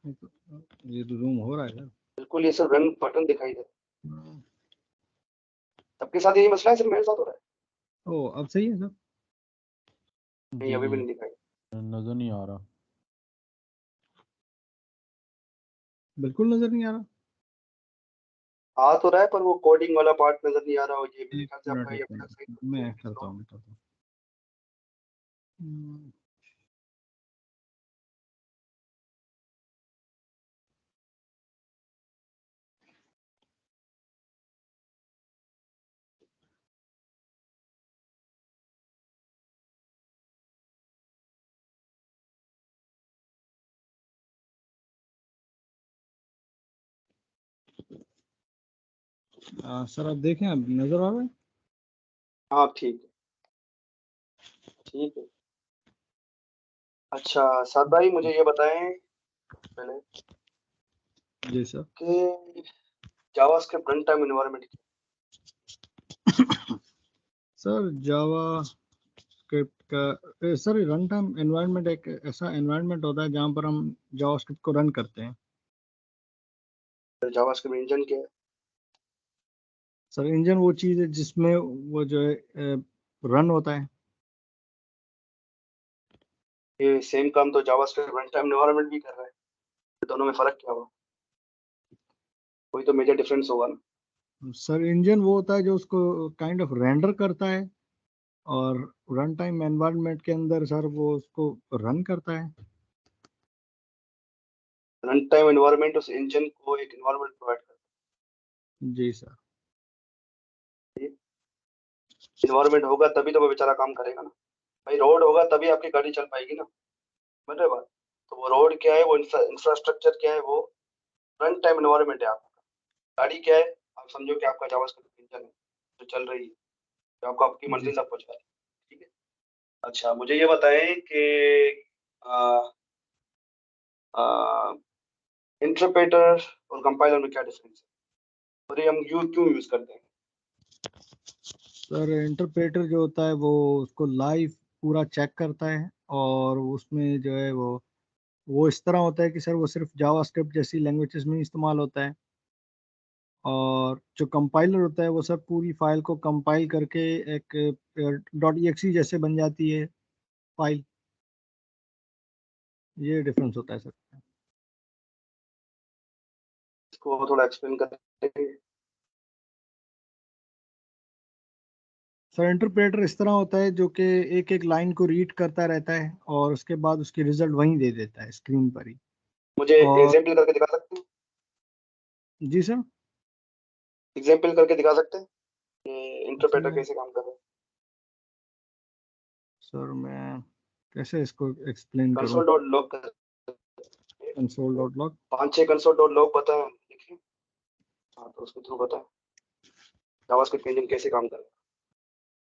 ये तो जूम हो रहा है सर। बिल्कुल ये सब रन बटन दिखाई दे रहा है। सबके साथ यही मसला है, सिर्फ मेरे साथ हो रहा है? ओ अब सही है सर। नहीं जी अभी भी जी नहीं दिखाई। नजर नहीं आ रहा। बिल्कुल नजर नहीं आ रहा। आ तो रहा है पर वो कोडिंग वाला पार्ट नजर नहीं आ रहा, और ये मेरे एक ख्याल से मिनट आपका ये एक अभी तक सही मिनट, मैं करता हूँ सर आप देखें, अब नजर आ रहा है? हाँ ठीक है, ठीक है। अच्छा साद भाई मुझे ये बताएं पहले जी सर। कि JavaScript run time environment sir Java script का सर रन टाइम एनवायरनमेंट एक ऐसा एनवायरनमेंट होता है जहाँ पर हम जावास्क्रिप्ट को रन करते हैं। जावास्क्रिप्ट इंजन क्या है? सर इंजन वो चीज़ है जिसमें वो जो है रन होता है। ये सेम काम तो जावास्क्रिप्ट रन टाइम एनवायरनमेंट भी कर रहा है, तो दोनों में फर्क क्या हुआ? कोई तो मेजर डिफरेंस होगा ना। सर इंजन वो होता है जो उसको काइंड ऑफ रेंडर करता है, और रन टाइम एनवायरनमेंट के अंदर सर वो उसको रन करता है। रन टाइम एनवायरनमेंट उस इंजन को एक एनवायरनमेंट प्रोवाइड करता जी सर। है। एनवायरनमेंट होगा तभी तो वो बेचारा काम करेगा ना। भाई रोड होगा तभी आपकी गाड़ी चल पाएगी ना, समझ रहे बात? तो वो रोड क्या है, वो इंफ्रास्ट्रक्चर क्या है, वो रन टाइम एनवायरनमेंट है आपका। गाड़ी क्या है, आप समझो कि आपका जावास्क्रिप्ट इंजन है जो चल रही है, जो आपको आपकी जी मंजिल सर। तक पहुंचा रही है। ठीक है। अच्छा मुझे ये बताएं कि इंटरप्रेटर और कंपाइलर में क्या डिफरेंस है, और ये हम क्यों यूज करते हैं? सर इंटरप्रेटर जो होता है वो उसको लाइव पूरा चेक करता है, और उसमें जो है वो इस तरह होता है कि सर वो सिर्फ जावास्क्रिप्ट जैसी लैंग्वेजेस में इस्तेमाल होता है। और जो कंपाइलर होता है वो सर पूरी फाइल को कंपाइल करके एक .exe जैसे बन जाती है फाइल। ये डिफरेंस होता है सर। इसको थोड़ा एक्सप्लेन करेंगे? सर इंटरप्रेटर इस तरह होता है जो कि एक एक लाइन को रीड करता रहता है, और उसके बाद उसकी रिजल्ट वहीं दे देता है स्क्रीन पर ही। मुझे और एग्जाम्पल करके दिखा सकते हैं? जी सर। एग्जाम्पल करके दिखा सकते हैं कि इंटरप्रेटर इसमें कैसे काम कर रहा है? सर मैं कैसे इसको एक्सप्लेन करूं। Console dot log, console dot log. 5-6 console dot log पता है देखिए। हाँ तो उसके थ्रू पता है जावास्क्रिप्ट इंजन कैसे काम कर रहा है।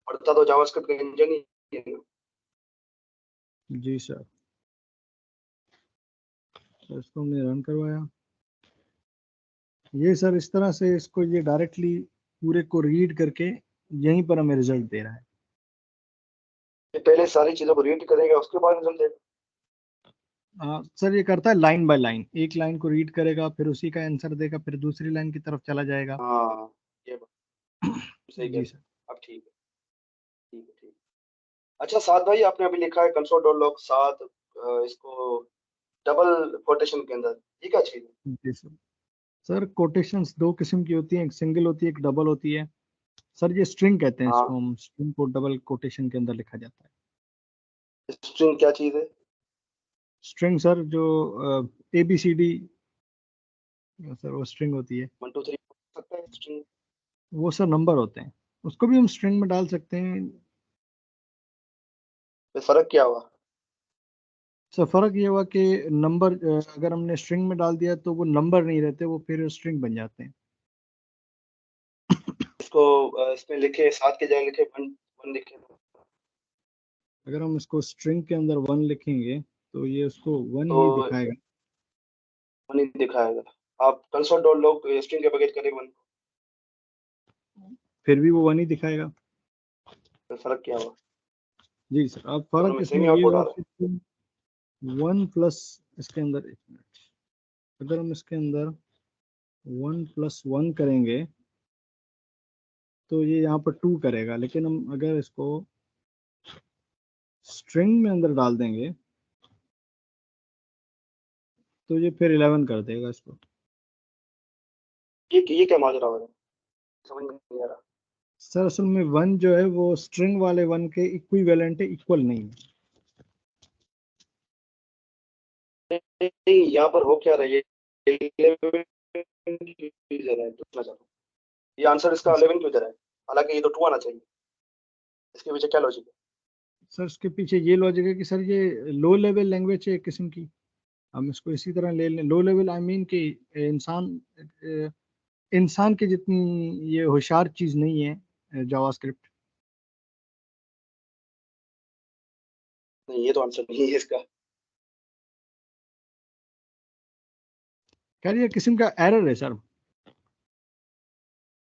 पढ़ता तो जावास्क्रिप्ट इंजन ही है ना। जी सर। तो इसको हमने रन करवाया। ये सर इस तरह से इसको ये डायरेक्टली पूरे को रीड करके यहीं पर हमें रिजल्ट दे रहा है। ये पहले सारी चीजों को रीड करेगा उसके बाद रिजल्ट देगा। सर ये करता है लाइन बाय लाइन, एक लाइन को रीड करेगा फिर उसी का आंसर देगा, फिर दूसरी लाइन की तरफ चला जाएगा। हाँ ये बात सही कह जी रहे सर। हो। अब ठीक है, ठीक है, ठीक है। अच्छा साथ भाई, आपने अभी लिखा है कंसोल डॉट लॉग साथ, इसको डबल कोटेशन के अंदर, ये क्या चीज है? जी सर। सर कोटेशंस दो किस्म की होती हैं, एक सिंगल होती है, एक डबल होती है। सर ये स्ट्रिंग कहते हैं इसको, हाँ हम स्ट्रिंग को डबल कोटेशन के अंदर लिखा जाता है। स्ट्रिंग क्या चीज है? स्ट्रिंग सर जो ABCD, सर वो स्ट्रिंग होती है। 1 2 3 सकता है स्ट्रिंग? वो सर नंबर होते हैं, उसको भी हम स्ट्रिंग में डाल सकते हैं। में फर्क क्या हुआ? सर फर्क ये हुआ कि नंबर अगर हमने स्ट्रिंग में डाल दिया तो वो नंबर नहीं रहते, वो फिर स्ट्रिंग बन जाते हैं। इसको इसमें लिखे, साथ के जगह लिखे 1 1 लिखे अगर हम इसको स्ट्रिंग के अंदर 1 लिखेंगे तो ये उसको 1 तो ही दिखाएगा। 1 ही दिखाएगा। आप कंसोल डॉट लॉग स्ट्रिंग के बगैर करें 1, फिर भी वो 1 ही दिखाएगा। तो फर्क क्या हुआ? जी सर। अब दोनों फर्क में सेम इसमें ही ये आउटपुट आ हुआ रहा है। कि 1 प्लस इसके अंदर, एक मिनट, अगर हम इसके अंदर 1 + 1 करेंगे तो ये यहाँ पर 2 करेगा, लेकिन हम अगर इसको स्ट्रिंग में अंदर डाल देंगे तो ये फिर 11 कर देगा इसको। ये क्या माजरा हो रहा है, समझ में नहीं आ रहा। सर असल में 1 जो है वो स्ट्रिंग वाले 1 के इक्विवेलेंट है, इक्वल नहीं है। नहीं यहाँ पर हो क्या रहा है, ये 11 क्यों दे रहा है, पूछना चाहता हूँ। ये आंसर इसका 11 क्यों दे रहा है, हालांकि ये तो 2 आना चाहिए। इसके पीछे क्या लॉजिक है? सर इसके पीछे ये लॉजिक है कि सर ये लो लेवल लैंग्वेज है एक किस्म की, हम इसको इसी तरह ले लें। लो लेवल आई मीन कि इंसान की जितनी ये होशियार चीज नहीं है जावास्क्रिप्ट। नहीं ये तो आंसर नहीं है इसका। खैर ये किस्म का एरर है सर।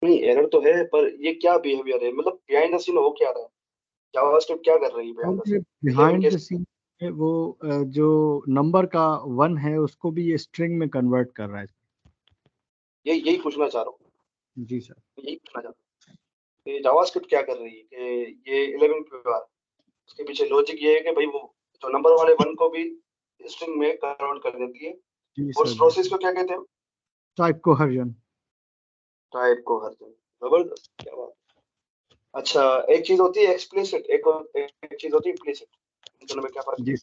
नहीं एरर तो है, पर ये क्या बिहेवियर है, मतलब बिहाइंड द सीन हो क्या रहा है, जावास्क्रिप्ट क्या कर रही है बिहाइंड द ये सीन? 11 बिहाइंड द कैसे? सीन वो जो नंबर का 1 है उसको भी ये स्ट्रिंग में कन्वर्ट कर रहा है। यही पूछना चाह रहा हूँ, जी सर। यही पूछना चाह रहा हूँ कि जावास्क्रिप्ट क्या कर रही है कि ये 11 क्यों आ रहा है? उसके पीछे लॉजिक ये है कि भाई वो तो नंबर वाले 1 को भी स्ट्रिंग में कन्वर्ट कर देती है। जी और सर इस प्रोसेस को क्या कहते हैं? टाइप कोहर्जन। टाइप कोहर्जन। जबरदस्त, क्या बात। अच्छा, एक चीज होती है एक्सप्लिसिट, एक चीज होती है इम्प्लिसिट। इन दोनों में क्या फर्क है? जी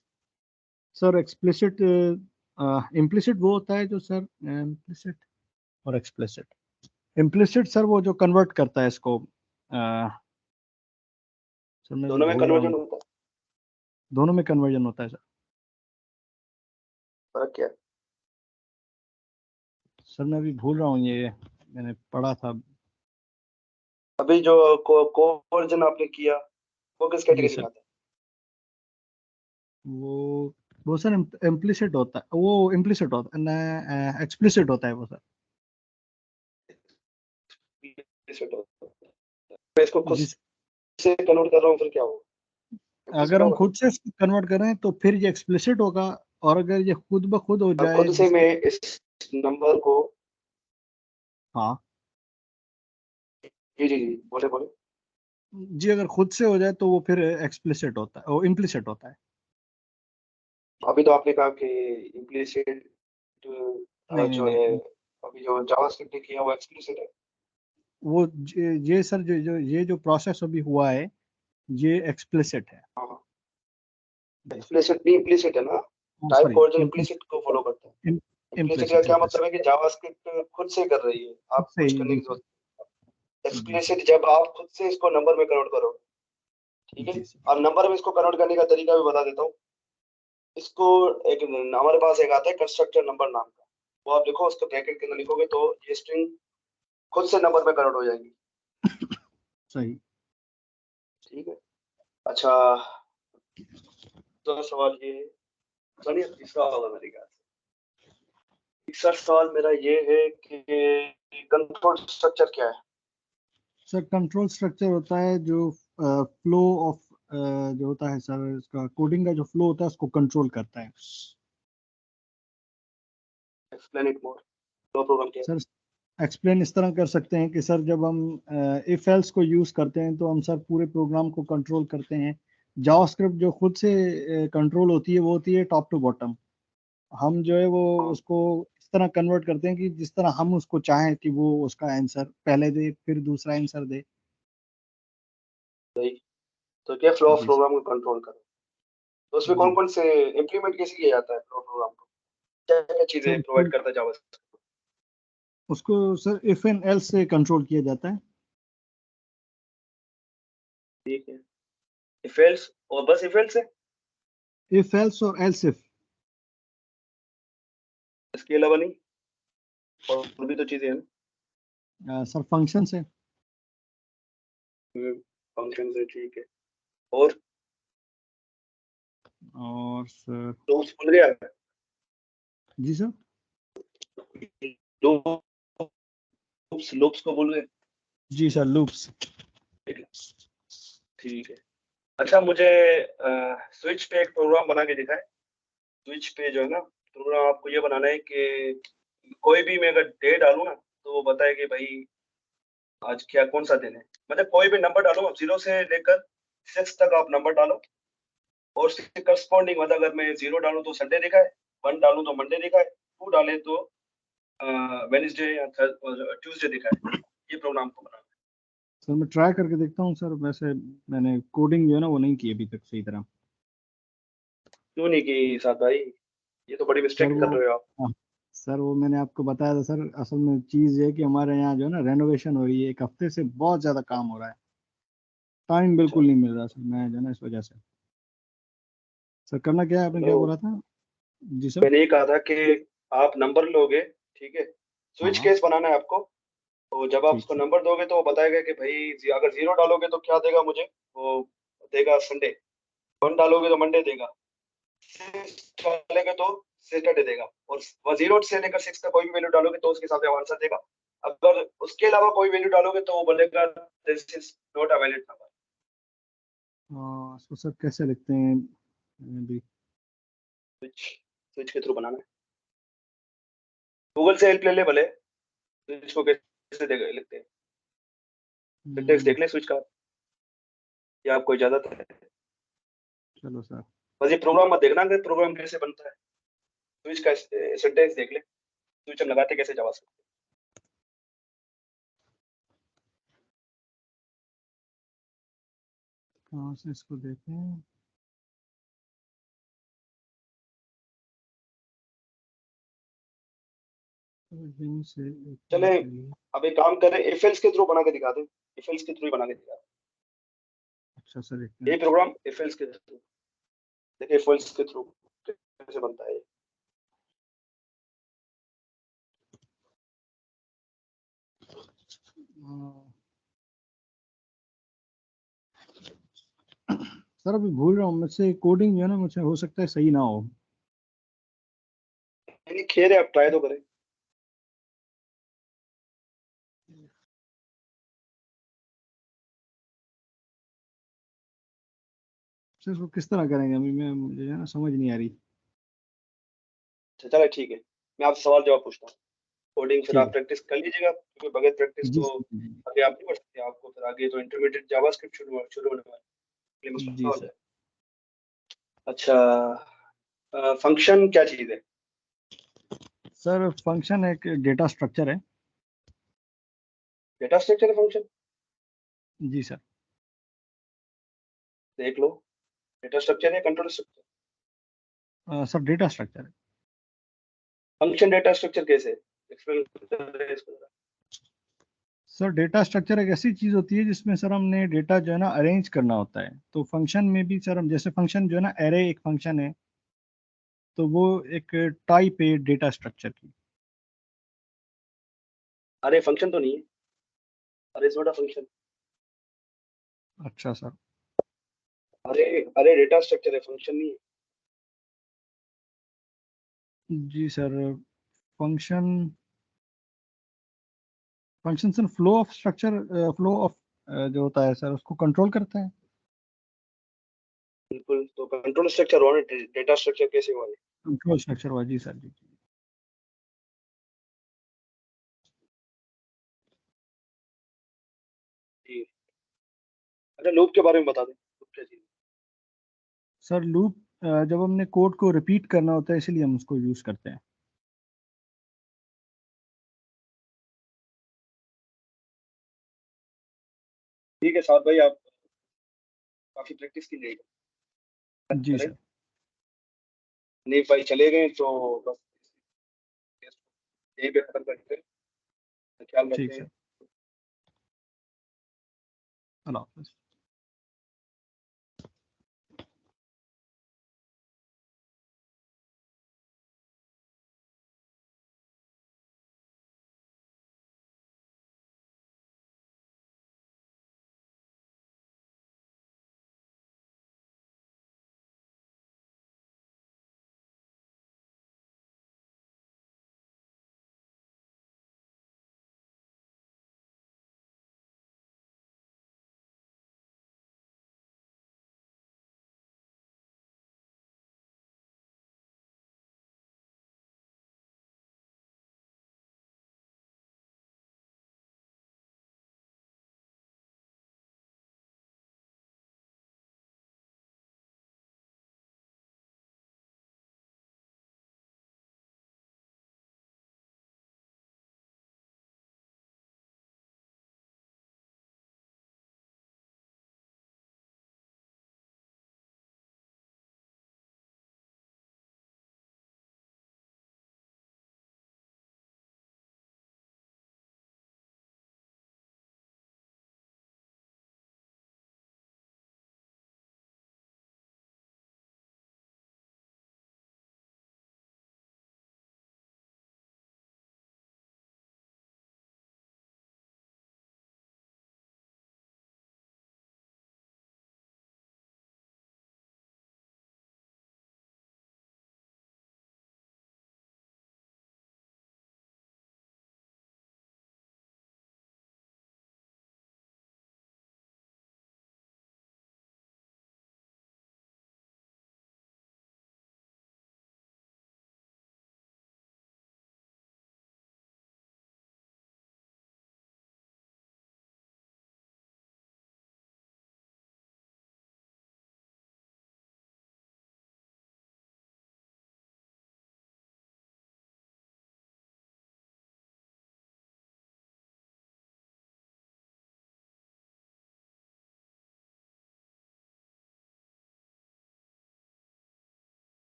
सर एक्सप्लिसिट इम्प्लिसिट वो होता है जो सर इम्प्लिसिट और एक्सप्लिसिट। इम्प्लिसिट सर वो जो कन्वर्ट करता है इसको सर मैं दोनों में भूल रहा कन्वर्जन हूँ। होता है। दोनों में कन्वर्जन होता है सर। फर्क क्या है? सर मैं अभी भूल रहा हूँ, ये मैंने पढ़ा था। अभी जो कोवर्जन आपने किया वो किस जी कैटेगरी सर में आता वो सर इम्प्लिसिट होता है, वो इम्प्लिसिट होता है, एक्सप्लिसिट होता है वो सर। है? मैं इसको खुद जी से कन्वर्ट कर रहा हूँ, फिर क्या होगा? Implicit अगर हम होगा। खुद से कन्वर्ट करें तो फिर ये एक्सप्लिसिट होगा, और अगर ये खुद ब खुद हो अब जाए खुद से मैं इस नंबर को, हाँ जी जी जी, बोले बोले। जी अगर खुद से हो जाए तो वो फिर एक्सप्लिसिट होता है, वो इम्प्लिसिट होता है। अभी तो आपने कहा कि इम्प्लिसिट नहीं नहीं जो है, नहीं अभी जो जावास्क्रिप्ट ने किया वो एक्सप्लिसिट है। वो ये सर जो प्रोसेस अभी हुआ है ये एक्सप्लिसिट है। हाँ, एक्सप्लिसिट भी इम्प्लिसिट है ना। टाइप सॉरी कोवर्जन इम्प्लिसिट को फॉलो करता है। इम्प्लिसिट का इम्प्लिसिट क्या मतलब है कि जावास्क्रिप्ट खुद से कर रही है, खुद आप से कुछ ही करने जी की सर जरूरत नहीं। जी सर एक्सप्लिसिट जब आप खुद से इसको नंबर में कन्वर्ट करोगे, ठीक है। जी सर अब नंबर में इसको कन्वर्ट करने का तरीका भी बता देता हूँ। इसको एक हमारे पास एक आता है कंस्ट्रक्टर नंबर नाम का, वो आप देखो, उसको ब्रैकेट के अंदर लिखोगे तो ये स्ट्रिंग खुद से नंबर में कन्वर्ट हो जाएगी। सही। ठीक है। अच्छा, तो सवाल ये है, चलिए तीसरा होगा मेरे ख्याल से। तीसरा सवाल मेरा ये है कि कंट्रोल स्ट्रक्चर क्या है? सर कंट्रोल स्ट्रक्चर होता है जो फ्लो ऑफ जो होता है सर, इसका कोडिंग का जो फ्लो होता है उसको कंट्रोल करता है। Explain it more. Flow program क्या है? सर एक्सप्लेन इस तरह कर सकते हैं कि सर जब हम इफ एल्स को यूज करते हैं तो हम सर पूरे प्रोग्राम को कंट्रोल करते हैं। जावास्क्रिप्ट जो खुद से कंट्रोल होती है वो होती है टॉप टू बॉटम। हम जो है वो हाँ, उसको इस तरह कन्वर्ट करते हैं कि जिस तरह हम उसको चाहें कि वो उसका आंसर पहले दे फिर दूसरा आंसर दे। सही। तो क्या फ्लो ऑफ जी सर प्रोग्राम को कंट्रोल करो, तो उसमें कौन जी कौन से इंप्लीमेंट कैसे किया जाता है फ्लो प्रोग्राम को? क्या क्या चीजें सर प्रोवाइड करता है जावास्क्रिप्ट? उसको सर इफ एंड एल्स से कंट्रोल किया जाता है। ठीक है। इफ एल्स, और बस इफ एल्स है? इफ एल्स और एल्स इफ। इसके अलावा नहीं? और भी तो चीजें हैं सर फंक्शन से। ना। फंक्शन है, ठीक है। और और सर लूप्स भूल गया? जी सर लूप्स, लूप्स को भूल गए? जी सर लूप्स। ठीक है। अच्छा, मुझे स्विच पे एक प्रोग्राम बना के दिखाए। स्विच पे जो है ना, प्रोग्राम आपको ये बनाना है कि कोई भी मैं अगर डे डालूं ना, तो वो बताए कि भाई आज क्या कौन सा दिन है। मतलब कोई भी नंबर डालो, 0 से लेकर 6 तक आप नंबर डालो, और उसके करस्पॉन्डिंग, मतलब अगर मैं 0 डालूं तो संडे दिखाए, 1 डालूं तो मंडे दिखाए, 2 डाले तो वेडनेसडे या ट्यूसडे दिखाए। ये प्रोग्राम को बनाना सर मैं ट्राई करके देखता हूँ सर, वैसे मैंने कोडिंग जो है ना वो नहीं की अभी तक सही तरह। क्यों नहीं की साथ भाई? ये तो बड़ी सर मिस्टेक कर वो रहे हो आप। हाँ, सर वो मैंने आपको बताया था सर, असल में चीज़ ये है कि हमारे यहाँ जो है ना रेनोवेशन हो रही है, एक हफ्ते से बहुत ज़्यादा काम हो रहा है। टाइम अच्छा, बिल्कुल नहीं मिल रहा सर, मैं जो है ना इस वजह से। सर करना क्या है, आपने चलो, क्या बोला था? जी सर। मैंने ये कहा था कि आप नंबर लोगे, ठीक है। स्विच हाँ केस बनाना है आपको। तो जब आप ठीक उसको ठीक। नंबर दोगे तो वो बताएगा कि भाई अगर 0 डालोगे तो क्या देगा मुझे, वो देगा संडे। 1 डालोगे तो मंडे देगा। 6 डालोगे तो सैटरडे देगा। और 0 से लेकर 6 तक कोई भी वैल्यू डालोगे तो उसके हिसाब से आंसर देगा। अगर उसके अलावा कोई वैल्यू डालोगे तो वो बोलेगा this is not a valid number. इसको सर कैसे लिखते हैं अभी? स्विच, स्विच के थ्रू बनाना है। गूगल से हेल्प ले ले भले, स्विच को कैसे लिखते हैं। सिंटेक्स हम्म, देख ले स्विच का, या आपको इजाजत है? चलो सर बस ये प्रोग्राम मत देखना कि प्रोग्राम कैसे बनता है, स्विच का सिंटेक्स देख ले, स्विच हम लगाते कैसे जावास्क्रिप्ट। कहाँ से इसको देखें? चले अब एक काम करें, इफ एल्स के थ्रू बना के दिखा दे, इफ एल्स के थ्रू ही बना के दिखा दे। अच्छा सर, ये प्रोग्राम इफ एल्स के थ्रू, देखिए इफ एल्स के थ्रू कैसे बनता है ये। सर अभी भूल रहा हूँ मुझसे, कोडिंग जो है ना मुझसे हो सकता है सही ना हो। नहीं खैर है, आप ट्राई तो करें। सर इसको किस तरह करेंगे अभी मुझे है ना समझ नहीं आ रही। अच्छा चलो ठीक है, मैं आपसे सवाल जवाब पूछता हूँ, कोडिंग फिर ठीक आप प्रैक्टिस कर लीजिएगा, क्योंकि बगैर प्रैक्टिस जी तो आगे आप नहीं बढ़ सकते, आपको फिर आगे तो इंटरमीडिएट जावास्क्रिप्ट शुरू होने वाला है, मुश्किल जी हो सर। जाए। अच्छा फंक्शन क्या चीज़ है? सर फंक्शन एक डेटा स्ट्रक्चर है। डेटा स्ट्रक्चर है फंक्शन? जी सर। देख लो, डेटा स्ट्रक्चर है control structure? Sir data structure है। फंक्शन डेटा स्ट्रक्चर कैसे एक्सप्लेन करें इसको जरा। सर डेटा स्ट्रक्चर एक ऐसी चीज होती है जिसमें सर हमने डेटा जो है ना अरेंज करना होता है। तो फंक्शन में भी सर हम जैसे फंक्शन जो है ना एरे एक फंक्शन है, तो वो एक टाइप है डेटा स्ट्रक्चर की। अरे फंक्शन तो नहीं है, अरे छोटा फंक्शन। अच्छा सर। अरे अरे डेटा स्ट्रक्चर है, फंक्शन नहीं है। जी sir. Function function sir flow of structure, flow of जो होता है सर उसको कंट्रोल करता है। बिल्कुल, तो कंट्रोल स्ट्रक्चर हो, डेटा स्ट्रक्चर कैसे हुआ? कंट्रोल स्ट्रक्चर हुआ जी सर जी। जी। अच्छा लूप के बारे में बता दें, लूप क्या चीज़ है? सर लूप जब हमने कोड को रिपीट करना होता है इसलिए हम उसको यूज करते हैं। ठीक है साहब भाई, आप काफी प्रैक्टिस की जाएगी जी करें। सर। नहीं भाई चले गए तो बस यही पे खत्म करते हैं, ख्याल ठीक रखते हैं। सर। अल्लाह हाफिज़।